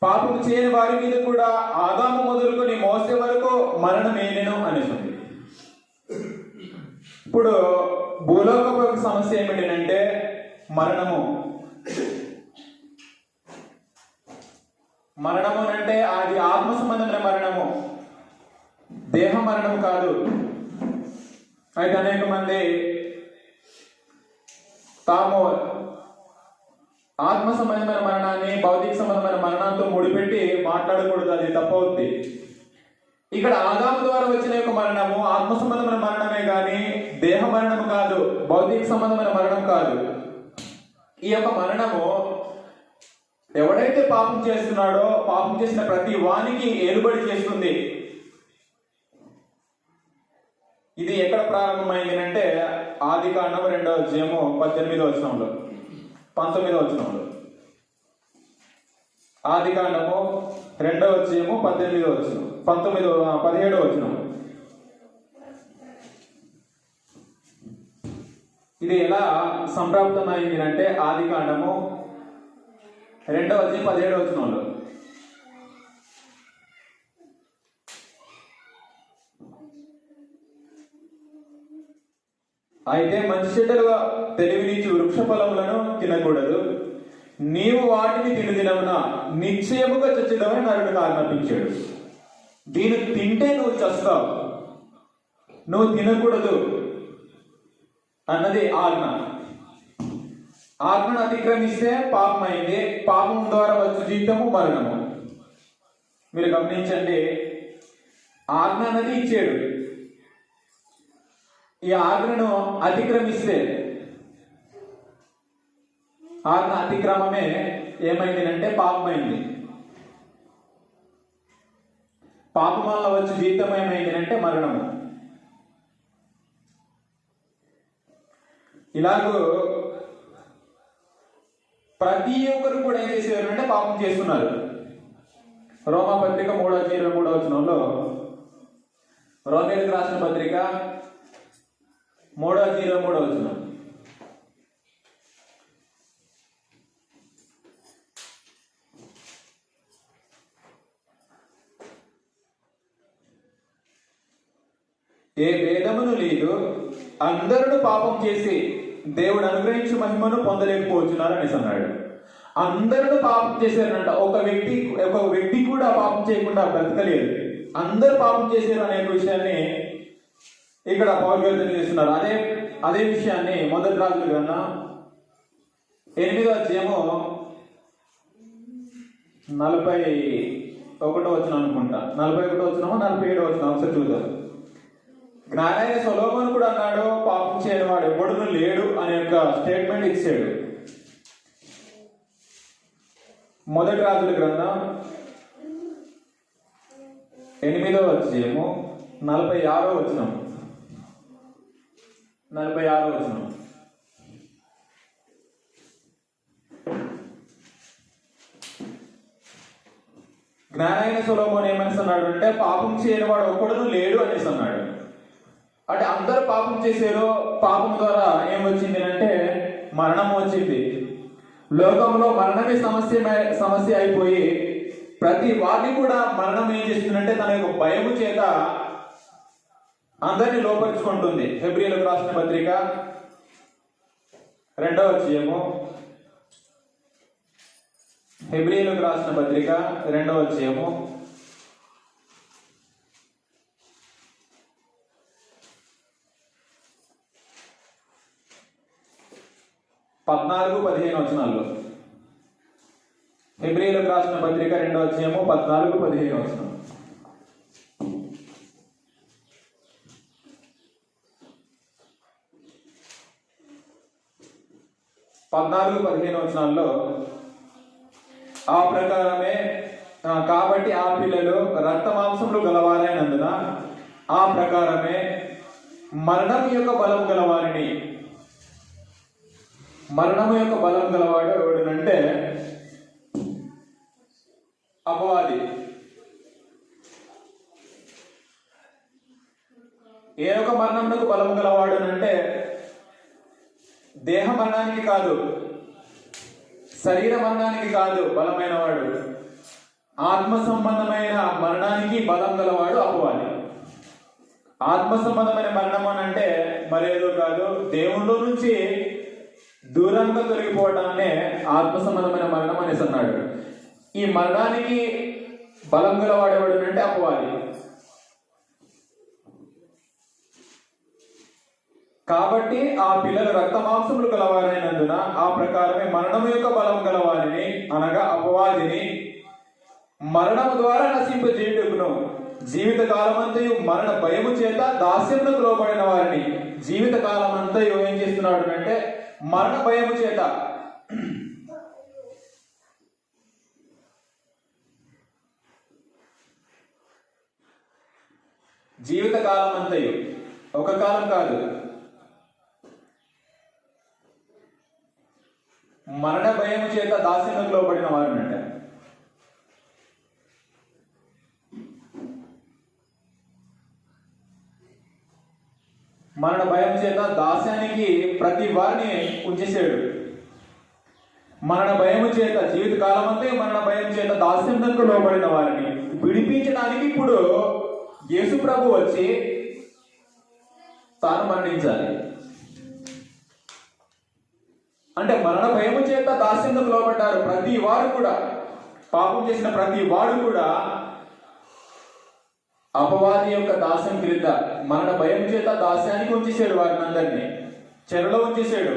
Speaker 1: పాపము చేయని వారి మీద కూడా ఆదాము మొదలుకొని మోసే వరకు మరణమేనెను అనేసింది. ఇప్పుడు భూలోకపు యొక్క సమస్య ఏమిటంటే మరణము. మరణము అంటే అది ఆత్మ సంబంధమైన మరణము, దేహ మరణము కాదు. అయితే అనేక మంది తాము ఆత్మ సంబంధమైన మరణాన్ని భౌతిక సంబంధమైన మరణంతో ముడిపెట్టి మాట్లాడకూడదు, అది తప్పవుద్ది. ఇక్కడ ఆదాము ద్వారా వచ్చిన యొక్క మరణము ఆత్మ సంబంధమైన మరణమే కానీ దేహ మరణము కాదు, భౌతిక సంబంధమైన మరణం కాదు. ఈ యొక్క మరణము ఎవడైతే పాపం చేస్తున్నాడో పాపం చేసిన ప్రతి వానికి ఏలుబడి చేస్తుంది. ఇది ఎక్కడ ప్రారంభమైంది అంటే ఆదికాండం 2వ అధ్యాయము 18వ వచనంలో 19వ వచనంలో. ఆదికాండము 2వ అధ్యాయము 18వ వచనం 17వ వచనం. ఇది ఎలా సంప్రాప్తమైంది అంటే ఆదికాండము 2వ అధ్యాయం 17వ వచనంలో. అయితే మంచి చెడ్డలుగా తెలివినిచ్చు వృక్ష ఫలములను తినకూడదు, నీవు వాటిని తినదినమున నిశ్చయముగా చచ్చిదవని నరుడికి ఆజ్ఞాపించాడు. దీన్ని తింటే నువ్వు చస్తావు, నువ్వు తినకూడదు అన్నది ఆజ్ఞ. ఆజ్ఞను అతిక్రమిస్తే పాపం అయింది. పాపం ద్వారా వచ్చు జీవితము మరణము. మీరు గమనించండి, ఆజ్ఞ అన్నది ఇచ్చాడు. ఈ ఆజ్ఞను అతిక్రమిస్తే ఆజ్ఞ అతిక్రమమే ఏమైంది అంటే పాపమైంది. పాపం వల్ల వచ్చి జీవితం ఏమైంది అంటే మరణము. ఇలాగూ ప్రతి ఒక్కరు కూడా ఏం చేసేవారు అంటే పాపం చేస్తున్నారు. రోమా పత్రిక 3వ అధ్యాయం 23వ వచనంలో, రోమీయులకు రాసిన పత్రిక 3వ అధ్యాయం 23వ వచనం, ఏ భేదమును లేదు, అందరూ పాపం చేసి దేవుడు అనుగ్రహించి మహిమను పొందలేకపోతున్నారు అనేసి అన్నాడు. అందరూ పాపం చేశారంట. ఒక వ్యక్తి కూడా పాపం చేయకుండా బ్రతకలేదు. అందరూ పాపం చేశారు అనే విషయాన్ని ఇక్కడ పౌలు గారు తెలియజేస్తున్నారు. అదే విషయాన్ని మొదటి రాజుల గ్రంథం 8వ అధ్యాయము 41 వచనం అనుకుంటా, 41 వచనమో 47 వచనం ఒకసారి చూద్దాం. జ్ఞానైన సొలొమోను కూడా అన్నాడు, పాపం చేయని వాడు ఎవడును లేడు అనే యొక్క స్టేట్మెంట్ ఇచ్చాడు. మొదటి రాజుల గ్రంథం 8వ అధ్యాయము 46వ వచనం. 46వ వచనం. జ్ఞానైన సొలొమోను ఏమని అన్నాడు అంటే, పాపం చేయని వాడు ఒక్కడును లేడు అనేసి అన్నాడు. అంటే అందరూ పాపం చేశారు, పాపం ద్వారా ఏమొచ్చింది అంటే మరణం వచ్చింది. లోకంలో మరణమే సమస్య అయిపోయి ప్రతి వారిని కూడా మరణం ఏం చేస్తుందంటే తన యొక్క భయము చేత అందరినీ లోపరుచుకుంటుంది. హెబ్రీయులకు రాసిన పత్రిక 2వ అధ్యాయము, హెబ్రీయులకు రాసిన పత్రిక 2వ అధ్యాయము 14-15 వచనాల్లో. హెబ్రీయులకు రాసిన పత్రిక 2వ అధ్యాయము 14-15 వచనం. వచనాల్లో ఆ ప్రకారమే కాబట్టి ఆ పిల్లలు రక్త మాంసములు గలవారైనందున ఆ ప్రకారమే మరణం యొక్క బలం గలవారిని. మరణము యొక్క బలం గలవాడు ఎవడనంటే అపవాది. ఏ ఒక మరణమునకు బలం గలవాడు అంటే దేహ మరణానికి కాదు, శరీర మరణానికి కాదు బలమైన వాడు, ఆత్మ సంబంధమైన మరణానికి బలం గలవాడు అపవాది. ఆత్మ సంబంధమైన మరణం అని అంటే మరేదో కాదు, దేవుళ్ళ నుంచి దూరంగా తొలగిపోవడాన్నే ఆత్మ సంబంధమైన మరణం అనేసి అన్నాడు. ఈ మరణానికి బలం గలవాడేవాడు అంటే అపవాది. కాబట్టి ఆ పిల్లలు రక్త మాంసములు గలవారైనందున ఆ ప్రకారమే మరణం యొక్క బలం గలవారిని అనగా అపవాదిని మరణము ద్వారా నశింపజేయుటకును జీవిత కాలమంతయు మరణ భయము చేత దాస్యములకు లోబడిన వారిని. జీవిత కాలమంతయు ఏం చేస్తున్నాడు అంటే మరణ భయము చేత జీవిత కాలం అంతయు, ఒక కాలం కాదు, మరణ భయము చేత దాస్యములకు లోబడిన వారినంట. మరణ భయం చేత దాస్యానికి ప్రతి వారిని ఉంచేసాడు. మరణ భయము చేత జీవిత కాలం అంతా మరణ భయం చేత దాస్యములకు లోబడిన వారిని విడిపించడానికి ఇప్పుడు యేసు ప్రభు వచ్చి తాను మరణించాలి. అంటే మరణ భయము చేత దాస్యములకు లోబడ్డారు ప్రతి వారు కూడా. పాపం చేసిన ప్రతి వాడు కూడా అపవాది యొక్క దాస్యం క్రింద మరణ భయం చేత దాస్యానికి ఉంచేసాడు. వారిని అందరినీ చెరలో ఉంచేసాడు.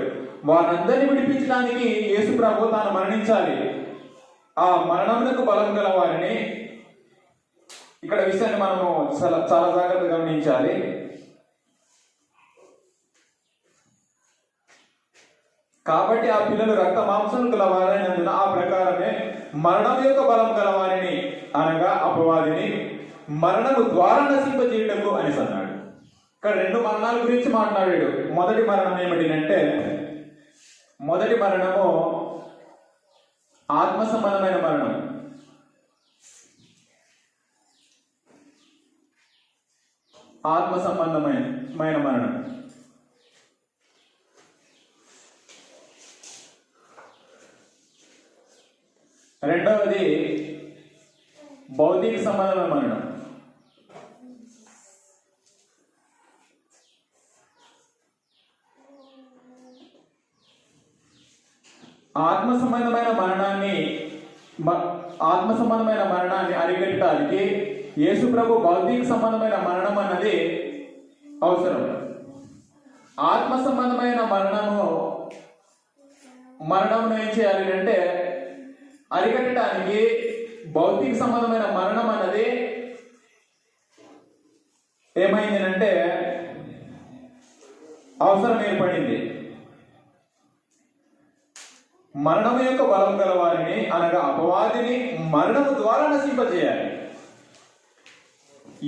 Speaker 1: వారినందరినీ విడిపించడానికి యేసు ప్రభు తాను మరణించాలి. ఆ మరణమునకు బలం గల వారిని, ఇక్కడ విషయాన్ని మనము చాలా జాగ్రత్తగా గమనించాలి. కాబట్టి ఆ పిల్లలు రక్త మాంసములు గల వారైనందున ఆ ప్రకారమే మరణం యొక్క బలం గల వారిని అనగా అపవాదిని మరణము ద్వారా నశింపజేయుటకు అని అన్నాడు. ఇక్కడ 2 మరణాల గురించి మాట్లాడాడు. మొదటి మరణం ఏమిటంటే, మొదటి మరణము ఆత్మ సంబంధమైన మరణం. ఆత్మ సంబంధమైన మరణం. రెండవది భౌతిక సంబంధమైన మరణం. ఆత్మ సంబంధమైన మరణాన్ని అరికట్టడానికి యేసు ప్రభు భౌతిక సంబంధమైన మరణం అన్నది అవసరం. ఆత్మ సంబంధమైన మరణము మరణం ఏం చేయాలి అంటే అరికట్టడానికి భౌతిక సంబంధమైన మరణం అన్నది ఏమైంది అంటే అవసరం ఏర్పడింది. మరణం యొక్క బలం గల వారిని అనగా అపవాదిని మరణము ద్వారా నశింపజేయాలి.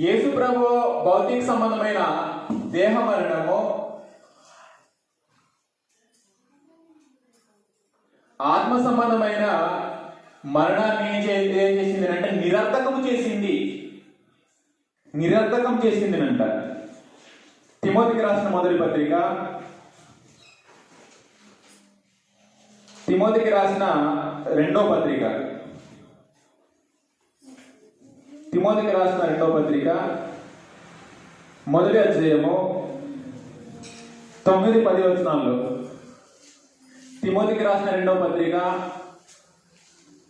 Speaker 1: యేసు ప్రభు భౌతిక సంబంధమైన దేహ మరణము ఆత్మ సంబంధమైన మరణాన్ని ఏం చేసింది అంటే నిరర్థకం చేసింది అంట. తిమోతికి రాసిన మొదటి పత్రిక, తిమోతికి రాసిన రెండో పత్రిక, మొదటి అధ్యాయము 9-10 వచనాల్లో. తిమోతికి రాసిన రెండో పత్రిక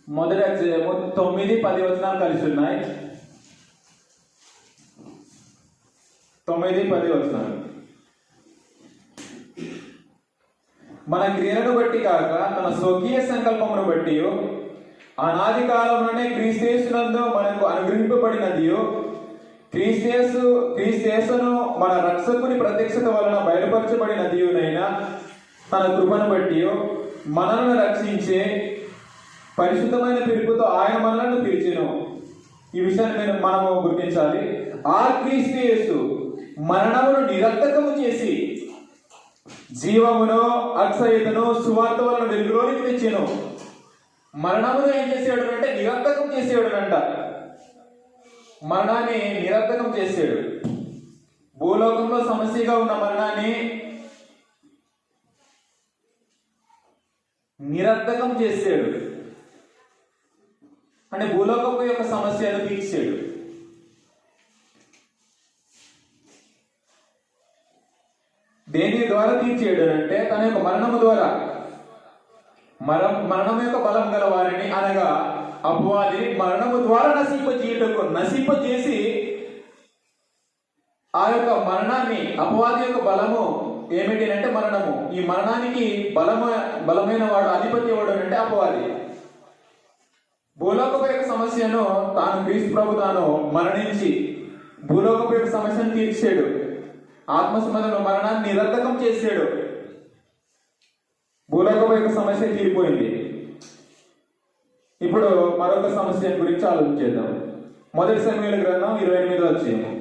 Speaker 1: మొదటి అధ్యాయము 9-10 వచనాలు కలిసి ఉన్నాయి. 9-10 వచనాలు. మన క్రియలను బట్టి కాక తన స్వకీయ సంకల్పమును బట్టి అనాది కాలంలోనే క్రీస్తునందు మనకు అనుగ్రహింపబడినది క్రీస్తును మన రక్షకుని ప్రత్యక్షత వలన బయలుపరచబడినదియునైనా తన కృపను బట్టి మనలను రక్షించే పరిశుద్ధమైన పిలుపుతో ఆయన మనలను పిలిచెను. ఈ విషయాన్ని మనము గుర్తించాలి. ఆ క్రీస్తు యేసు మరణమును నిరర్థకము చేసి జీవమును అక్షయతను సువార్త వలన వెలుగులోనికి తెచ్చెను. మరణమును ఏం చేసాడు అంటే నిరర్థకం చేసాడు అంట. మరణాన్ని నిరర్థకం చేసాడు. భూలోకంలో సమస్యగా ఉన్న మరణాన్ని నిరర్థకం చేసాడు. అంటే భూలోకపు యొక్క సమస్యను తీర్చాడు. దేని ద్వారా తీర్చాడు అంటే తన యొక్క మరణము ద్వారా. మరణం యొక్క బలం గల వారిని అనగా అపవాదిని మరణము ద్వారా నశింపజేసి ఆ యొక్క మరణాన్ని, అపవాది యొక్క బలము ఏమిటి అంటే మరణము. ఈ మరణానికి బలమైన వాడు, అధిపతి వాడు అంటే అపవాది. భూలోకపు యొక్క సమస్యను క్రీస్తు ప్రభు తాను మరణించి భూలోకపు యొక్క సమస్యను తీర్చాడు. ఆత్మ సంబంధంలో మరణాన్ని నిరర్థకం చేశాడు. భూలోకపు యొక్క సమస్య తీరిపోయింది. ఇప్పుడు మరొక సమస్య గురించి ఆలోచించేద్దాం. మొదటి సమూయేలు గ్రంథం 28వ అధ్యాయము.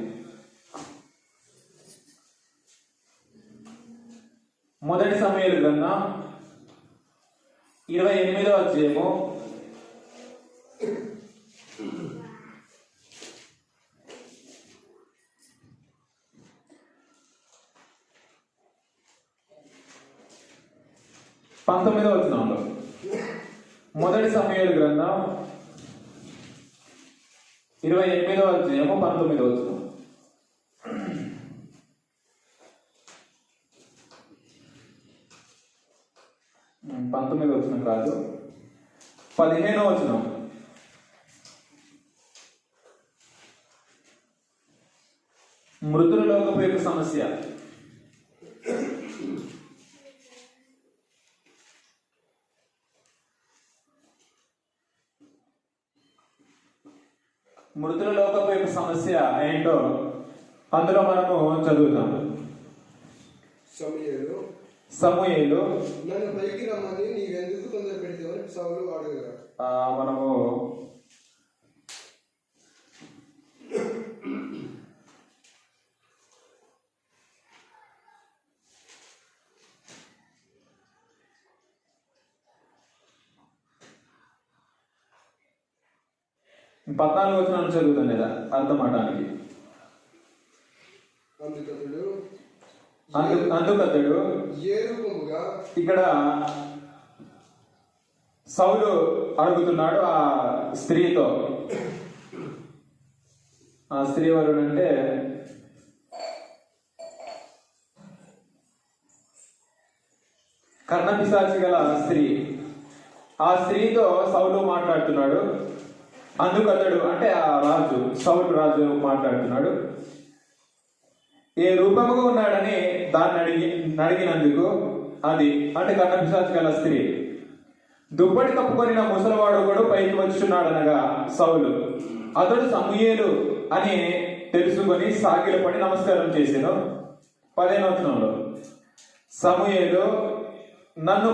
Speaker 1: మొదటి సమూయేలు గ్రంథం 28వ అధ్యాయము 19వ వచనంలో. మొదటి సమూయేలు గ్రంథం 28వ అధ్యాయము 19వ వచనం. 19వ వచనం కాదు, 15వ వచనం. మృతుల లోకపు యొక్క సమస్య. మృతుల లోకపు యొక్క సమస్య ఏంటో అందులో మనము చదువుతాం. సమూయేలు
Speaker 2: నన్ను పైకి రమ్మని నీవెందుకు తొందర పెడితేవని సౌలు అడుగుతాడు.
Speaker 1: మనము పద్నాలుగు వచనాలు చదువుతాను లేదా అర్థమాటానికి. అందుకతడు ఇక్కడ సౌలు అడుగుతున్నాడు ఆ స్త్రీతో. ఆ స్త్రీ ఎవరునంటే కర్ణపిశాచి గల స్త్రీ. ఆ స్త్రీతో సౌలు మాట్లాడుతున్నాడు. అందుకతడు అంటే ఆ రాజు, సౌలు రాజు మాట్లాడుతున్నాడు. ఏ రూపముగా ఉన్నాడని దాన్ని అడిగినందుకు అది అంటే కర్ణపిశాచి గల స్త్రీ దుప్పటి కప్పుకొని నా ముసలివాడు ఒకడు పైకి వచ్చున్నాడనగా సౌలు అతడు సమూయేలు అని తెలుసుకొని సాగిలపడి నమస్కారం చేశాను. 10వ వచనంలో సమూయేలు నన్ను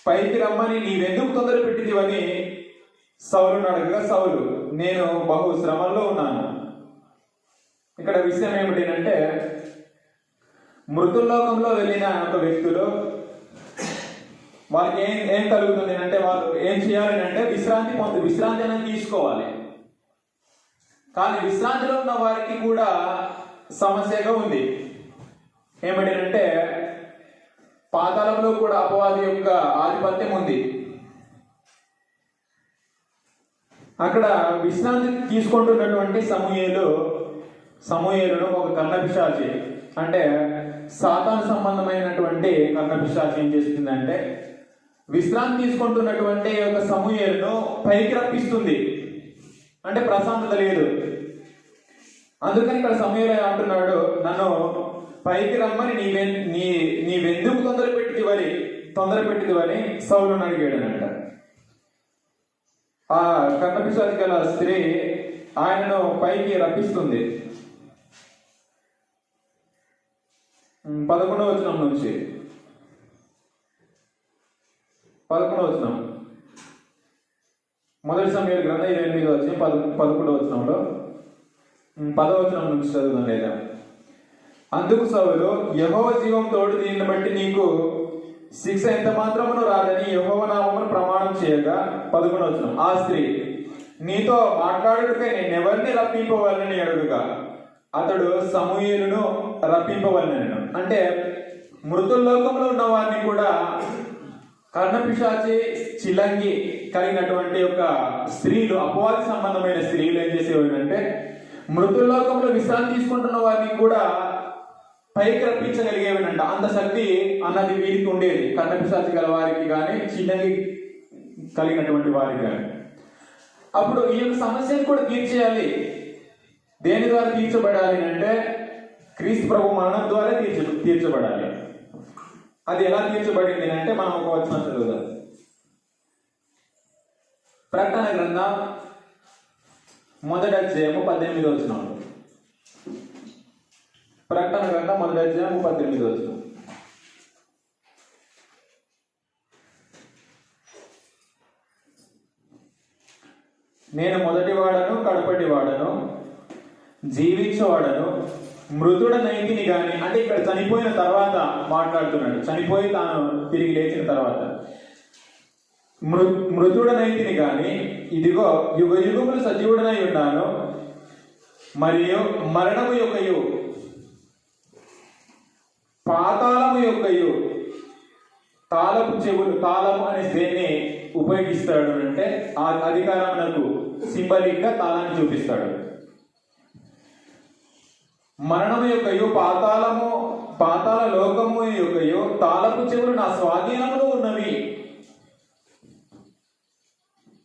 Speaker 1: పైకి రమ్మని నీవెందుకు తొందర పెట్టిదివని సౌలును అడగగా సౌలు నేను బహు శ్రమల్లో ఉన్నాను. ఇక్కడ విషయం ఏమిటంటే మృతుల్లోకంలో వెళ్ళిన ఒక వ్యక్తులు వాళ్ళకి ఏం కలుగుతుంది అంటే వాళ్ళు ఏం చేయాలి అంటే విశ్రాంతి అనేది తీసుకోవాలి. కానీ విశ్రాంతిలో ఉన్న వారికి కూడా సమస్యగా ఉంది. ఏమిటంటే పాతాళంలో కూడా అపవాది యొక్క ఆధిపత్యం ఉంది. అక్కడ విశ్రాంతి తీసుకుంటున్నటువంటి సమూయేలును ఒక కర్ణపిశాచి అంటే సాతాను సంబంధమైనటువంటి కర్ణపిశాచి ఏం చేస్తుందంటే విశ్రాంతి తీసుకుంటున్నటువంటి ఒక సమూయేలును పైకి రప్పిస్తుంది. అంటే ప్రశాంతత లేదు. అందుకని ఇక్కడ సమూయేలు అంటున్నాడు నన్ను పైకి రమ్మని నీవెందుకు తొందర పెట్టిదివని సౌలును అడిగాడనంట. ఆ కర్ణపిశాచి గల స్త్రీ ఆయనను పైకి రప్పిస్తుంది. 11వ వచనం నుంచి 11వ వచనం మొదటి సమూయేలు గ్రంథం 28వ అధ్యాయం 11వ వచనంలో 10వ వచనం నుంచి చదువుదాం లేదా. అందుకు సౌలు యెహోవా జీవం తోడు దీనిని బట్టి నీకు శిక్ష ఎంత మాత్రమును రాదని యెహోవా నామమును ప్రమాణం చేయగా 11వ వచనం ఆ స్త్రీ నీతో మాట్లాడుటకై నేనెవరిని రప్పింపవాలని అడుగుగా అతడు సమూయేలును రప్పింపవాలని. అంటే మృతుల్లోకంలో ఉన్న వారిని కూడా కర్ణపిశాచి చిలంగి కలిగినటువంటి యొక్క స్త్రీలు అపవాది సంబంధమైన స్త్రీలు ఏం చేసేవారు అంటే మృతుల్లోకంలో విశ్రాంతి తీసుకుంటున్న వారిని కూడా పైకి రప్పించగలిగేవినంట. అంత శక్తి అన్నది వీరికి ఉండేది, కర్ణపిశాచి గల వారికి కానీ చిలంగి కలిగినటువంటి వారికి కానీ. అప్పుడు ఈ యొక్క సమస్యను కూడా తీర్చేయాలి. దేని ద్వారా తీర్చబడాలి అంటే క్రీస్తు ప్రభు మరణం ద్వారా తీర్చబడాలి. అది ఎలా తీర్చబడింది అంటే మనం ఒక వచనం చదువుదాం. ప్రకటన గ్రంథం 1వ అధ్యాయము 18వ వచనం. ప్రకటన గ్రంథం 1వ అధ్యాయము 18వ వచనం. నేను మొదటి వాడను కడపటి వాడను జీవించేవాడను మృతుడనైతిని గాని. అంటే ఇక్కడ చనిపోయిన తర్వాత మాట్లాడుతున్నాడు. చనిపోయి తాను తిరిగి లేచిన తర్వాత మృతుడనైతిని గాని ఇదిగో యుగ యుగములు సజీవుడనై ఉన్నాను మరియు మరణము యొక్కయు పాతాళము యొక్కయు తాళపు చెవులు. తాళము అనే దేన్ని ఉపయోగిస్తాడు అంటే ఆ అధికారమునకు సింబలిక్ గా తాళాన్ని చూపిస్తాడు. మరణము యొక్కయు పాతాళ లోకము యొక్కయు తాళపు చెవులు నా స్వాధీనములో ఉన్నవి.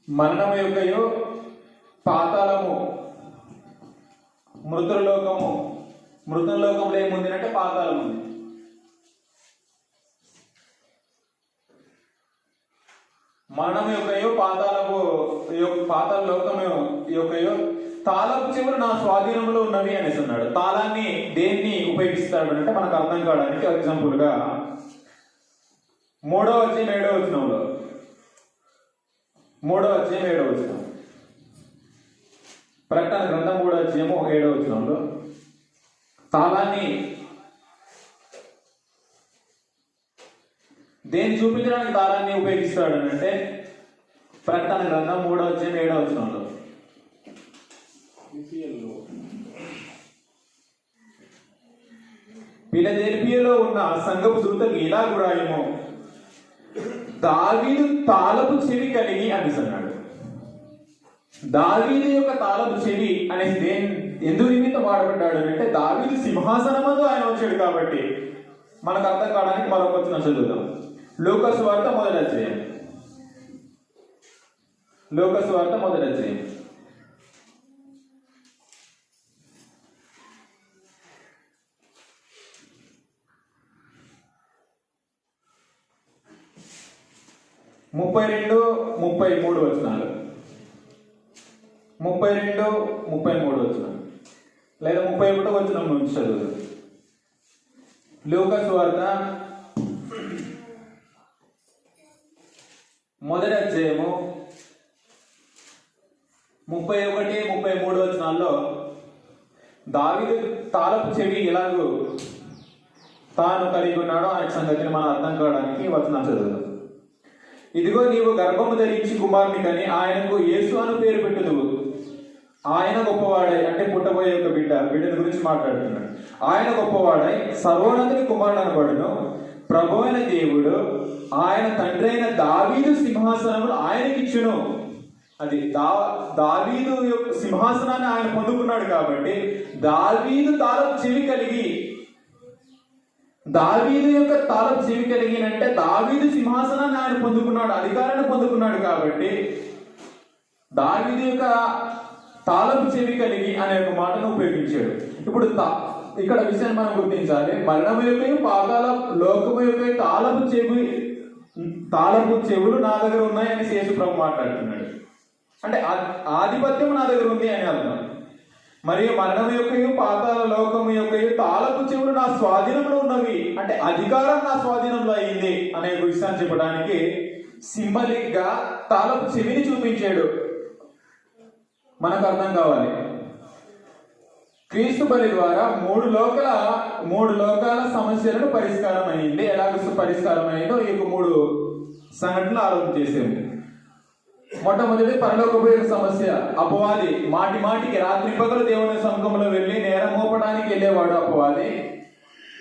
Speaker 1: మరణము యొక్కయు పాతాళము మృతులోకంలో ఏముంది అంటే పాతాళం ఉంది. మరణం యొక్కయు పాతాళ లోకము యొక్కయు తాళపు చెవులు నా స్వాధీనంలో ఉన్నవి అనేసి అన్నాడు. తాళాన్ని దేన్ని ఉపయోగిస్తాడు అంటే మనకు అర్థం కావడానికి ఎగ్జాంపుల్ గా 3వ అధ్యాయం 7వ వచనంలో 3వ అధ్యాయం 7వ వచనం ప్రకటన గ్రంథం 3వ అధ్యాయము 7వ వచనంలో తాళాన్ని దేన్ని చూపించడానికి తాళాన్ని ఉపయోగిస్తాడు అంటే ప్రకటన గ్రంథం 3వ అధ్యాయం 7వ వచనంలో ఫిలదెల్ఫియాలో ఉన్న సంఘపు దూతకు ఇలా గురాయము దావీదు తాళపు చెవి కలిగి అనేసి అన్నాడు. దావీదు యొక్క తాళపు చెవి అనేది ఎందుకు నిమిత్తం వాడబడ్డాడు అంటే దావీదు సింహాసనమందు ఆయన వచ్చాడు కాబట్టి. మనకు అర్థం కావడానికి మరొక వచనం చదువుదాం. లూకాసు వార్త 1వ అధ్యాయం. లూకాసు వార్త 1వ అధ్యాయం. 32, 33 వచనాలు. 32, 33 వచనాలు, లేదా 31 వచనం నుంచి చదువు. లూకా సువార్త మొదటి అధ్యాయము 31, 33 వచనాల్లో దావీదు తాళపు చెవి ఎలాగూ తాను కలిగి ఉన్నాడో అనే సంగతిని మనం అర్థం కావడానికి వచనం చదువుదాం. ఇదిగో నీవు గర్భము ధరించి కుమారుని కని ఆయనకు యేసు అను పేరు పెట్టుదువు. ఆయన గొప్పవాడై, అంటే పుట్టబోయే యొక్క బిడ్డని గురించి మాట్లాడుతున్నాడు. ఆయన గొప్పవాడై సర్వోన్నతుని కుమారుడు అనబడును. ప్రభు అయిన దేవుడు ఆయన తండ్రి అయిన దావీదు సింహాసనమును ఆయనకిచ్చును. అది దావీదు యొక్క సింహాసనాన్ని ఆయన పొందుకున్నాడు కాబట్టి దావీదు తాళపు చెవి కలిగి, దావీదు యొక్క తాళపు చెవి కలిగినంటే దావీదు సింహాసనాన్ని ఆయన పొందుకున్నాడు, అధికారాన్ని పొందుకున్నాడు కాబట్టి దావీదు యొక్క తాళపు చెవి కలిగి అనే ఒక మాటను ఉపయోగించాడు. ఇప్పుడు ఇక్కడ విషయాన్ని మనం గుర్తించాలి. మరణము యొక్క పాతాల లోకము యొక్క తాళపు చెవులు నా దగ్గర ఉన్నాయని యేసు ప్రభు మాట్లాడుతున్నాడు. అంటే ఆధిపత్యం నా దగ్గర ఉంది అని అర్థం. మరియు మరణం యొక్క పాతాల లోకము యొక్క తాళపు చెవులు నా స్వాధీనంలో ఉన్నవి, అంటే అధికారం నా స్వాధీనంలో అయింది అనే విషయాన్ని చెప్పడానికి సింబలిక్ గా తాళపు చెవిని చూపించాడు. మనకు అర్థం కావాలి. క్రీస్తు బలి ద్వారా మూడు లోకాల సమస్యలను పరిష్కారం అయింది. ఎలాగ పరిష్కారం అయిందో ఈ 3 సంఘటనలు ఆలోచన చేసాము. మొట్టమొదటి పరలోకపు సమస్య. అపవాది మాటికి రాత్రి పగలు దేవుని సముఖంలో వెళ్ళి నేరం మోపడానికి వెళ్ళేవాడు. అపవాది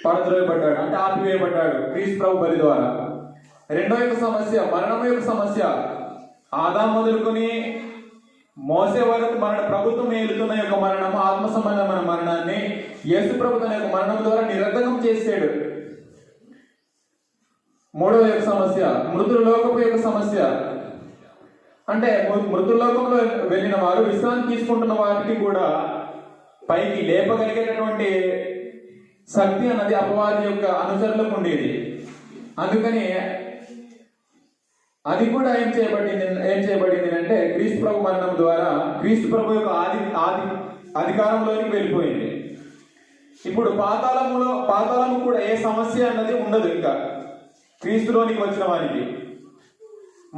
Speaker 1: పడద్రోయబడ్డాడు, అంటే ఆపివేయబడ్డాడు క్రీస్తు ప్రభు బలి ద్వారా. రెండో యొక్క సమస్య మరణం యొక్క సమస్య. ఆదాం మొదలుకొని మోసే వరకు ప్రభుత్వం ఏలుతున్న యొక్క మరణము, ఆత్మ సంబంధమైన మరణాన్ని యేసు ప్రభు తన యొక్క మరణం ద్వారా నిరర్ధకం చేసాడు. మూడవ యొక్క సమస్య మృతుల లోకపు యొక్క సమస్య. అంటే మృతులోకంలో వెళ్ళిన వారు విశ్రాంతి తీసుకుంటున్న వారికి కూడా పైకి లేపగలిగేటటువంటి శక్తి అన్నది అపవాది యొక్క అనుచరులకు ఉండేది. అందుకని అది కూడా ఏం చేయబడింది అంటే క్రీస్తు ప్రభు మరణం ద్వారా క్రీస్తు ప్రభు యొక్క అధికారంలోకి వెళ్ళిపోయింది. ఇప్పుడు పాతాళము కూడా ఏ సమస్య అన్నది ఉండదు ఇంకా క్రీస్తులోనికి వచ్చిన వారికి.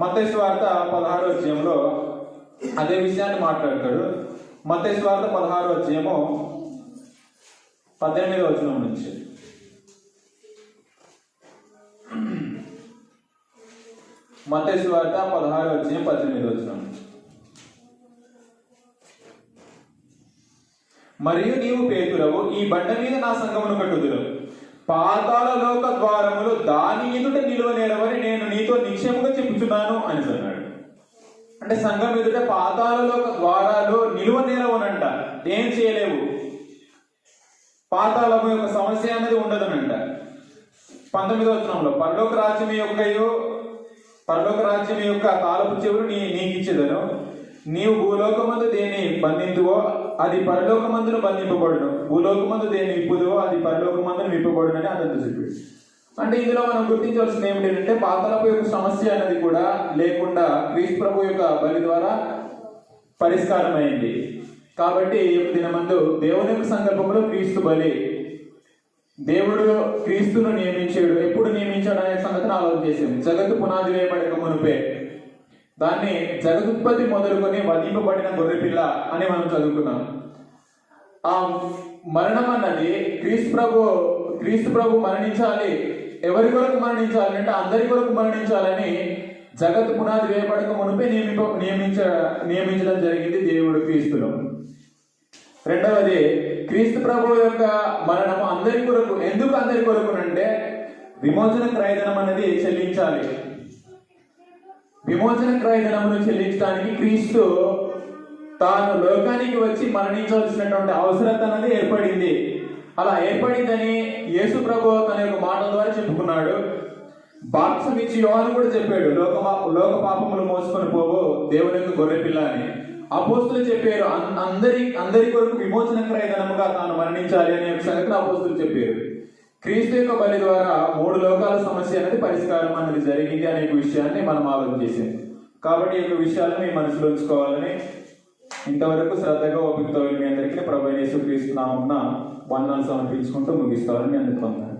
Speaker 1: మత్తయి సువార్త 16వ అధ్యాయంలో అదే విషయాన్ని మాట్లాడతాడు. మత్తయి సువార్త 16వ అధ్యాయము 18వ వచనం నుంచి. మత్తయి సువార్త 16వ అధ్యాయం 18వ వచనం. మరియు నీవు పేతురవు, ఈ బండ మీద నా సంఘమును కట్టుదురు. పాతాళ లోక ద్వారములు దాని ఎదుట నిలువనేరవని నేను నీతో నిశ్చయముగా చెప్పుచున్నాను అని అన్నాడు. అంటే సంఘం ఎదుట పాతాళ లోక ద్వారాలు నిలువనేరవనంట, ఏం చేయలేవు. పాతాళము యొక్క సమస్య అనేది ఉండదనంట. 19వ వచనంలో పరలోక రాజ్యం యొక్క తాళపు చెవులు నీకు ఇచ్చేదను. నీవు భూలోకమందు దేని బంధింతువో అది పరలోకమందును బంధింపబడును, భూలోకమందు దేని విప్పుదువో అది పరలోకమందును విప్పబడును అని అతను చెప్పాడు. అంటే ఇందులో మనం గుర్తించవలసింది ఏమిటంటే పాతాళపు యొక్క సమస్య అనేది కూడా లేకుండా క్రీస్తు ప్రభు యొక్క బలి ద్వారా పరిష్కారం అయింది. కాబట్టి దినమందు దేవుని యొక్క సంకల్పంలో క్రీస్తు బలి, దేవుడు క్రీస్తును నియమించాడు. ఎప్పుడు నియమించాడు అనే సంగతిని ఆలోచన చేసాం. జగత్తు పునాది వేయబడక మునిపే దాన్ని జగదుత్పత్తి మొదలుకొని వధింపబడిన గొర్రెపిల్ల అని మనం చదువుకున్నాం. ఆ మరణం అన్నది క్రీస్తు ప్రభు మరణించాలి. ఎవరి కొరకు మరణించాలి అంటే అందరి కొరకు మరణించాలని జగత్తు పునాది వేయబడక మునిపే నియమించడం జరిగింది దేవుడు క్రీస్తులో. రెండవది క్రీస్తు ప్రభు యొక్క మరణము అందరి కొరకు. ఎందుకు అందరి కొరకు అంటే విమోచన క్రయధనం అనేది చెల్లించాలి. విమోచన క్రయధనమును చెల్లించడానికి క్రీస్తు తాను లోకానికి వచ్చి మరణించవలసినటువంటి అవసరత అనేది ఏర్పడింది. అలా ఏర్పడిందని యేసు ప్రభు తన యొక్క మాట ద్వారా చెప్పుకున్నాడు. బాప్తిసం ఇచ్చి యోహాను కూడా చెప్పాడు, లోక పాపములు మోసుకొని పోవు దేవుని యొక్క గొర్రెపిల్ల అని. అపోస్తులు చెప్పారు, అందరి కొరకు విమోచన క్రయధనముగా తాను మరణించాలి అనే సంగతిని అపోస్తులు చెప్పారు. క్రీస్తు యొక్క బలి ద్వారా 3 లోకాల సమస్య అనేది పరిష్కారం అనేది జరిగింది అనే విషయాన్ని మనం ఆలోచన చేసింది. కాబట్టి ఈ యొక్క విషయాలను మీ మనసులో ఉంచుకోవాలని ఇంతవరకు శ్రద్ధగా ఓపికతో మీ అందరికీ ప్రభు యేసు క్రీస్తు నామమున వందనాలు సమర్పించుకుంటూ ముగిస్తారని నేను అనుకుంటున్నాను.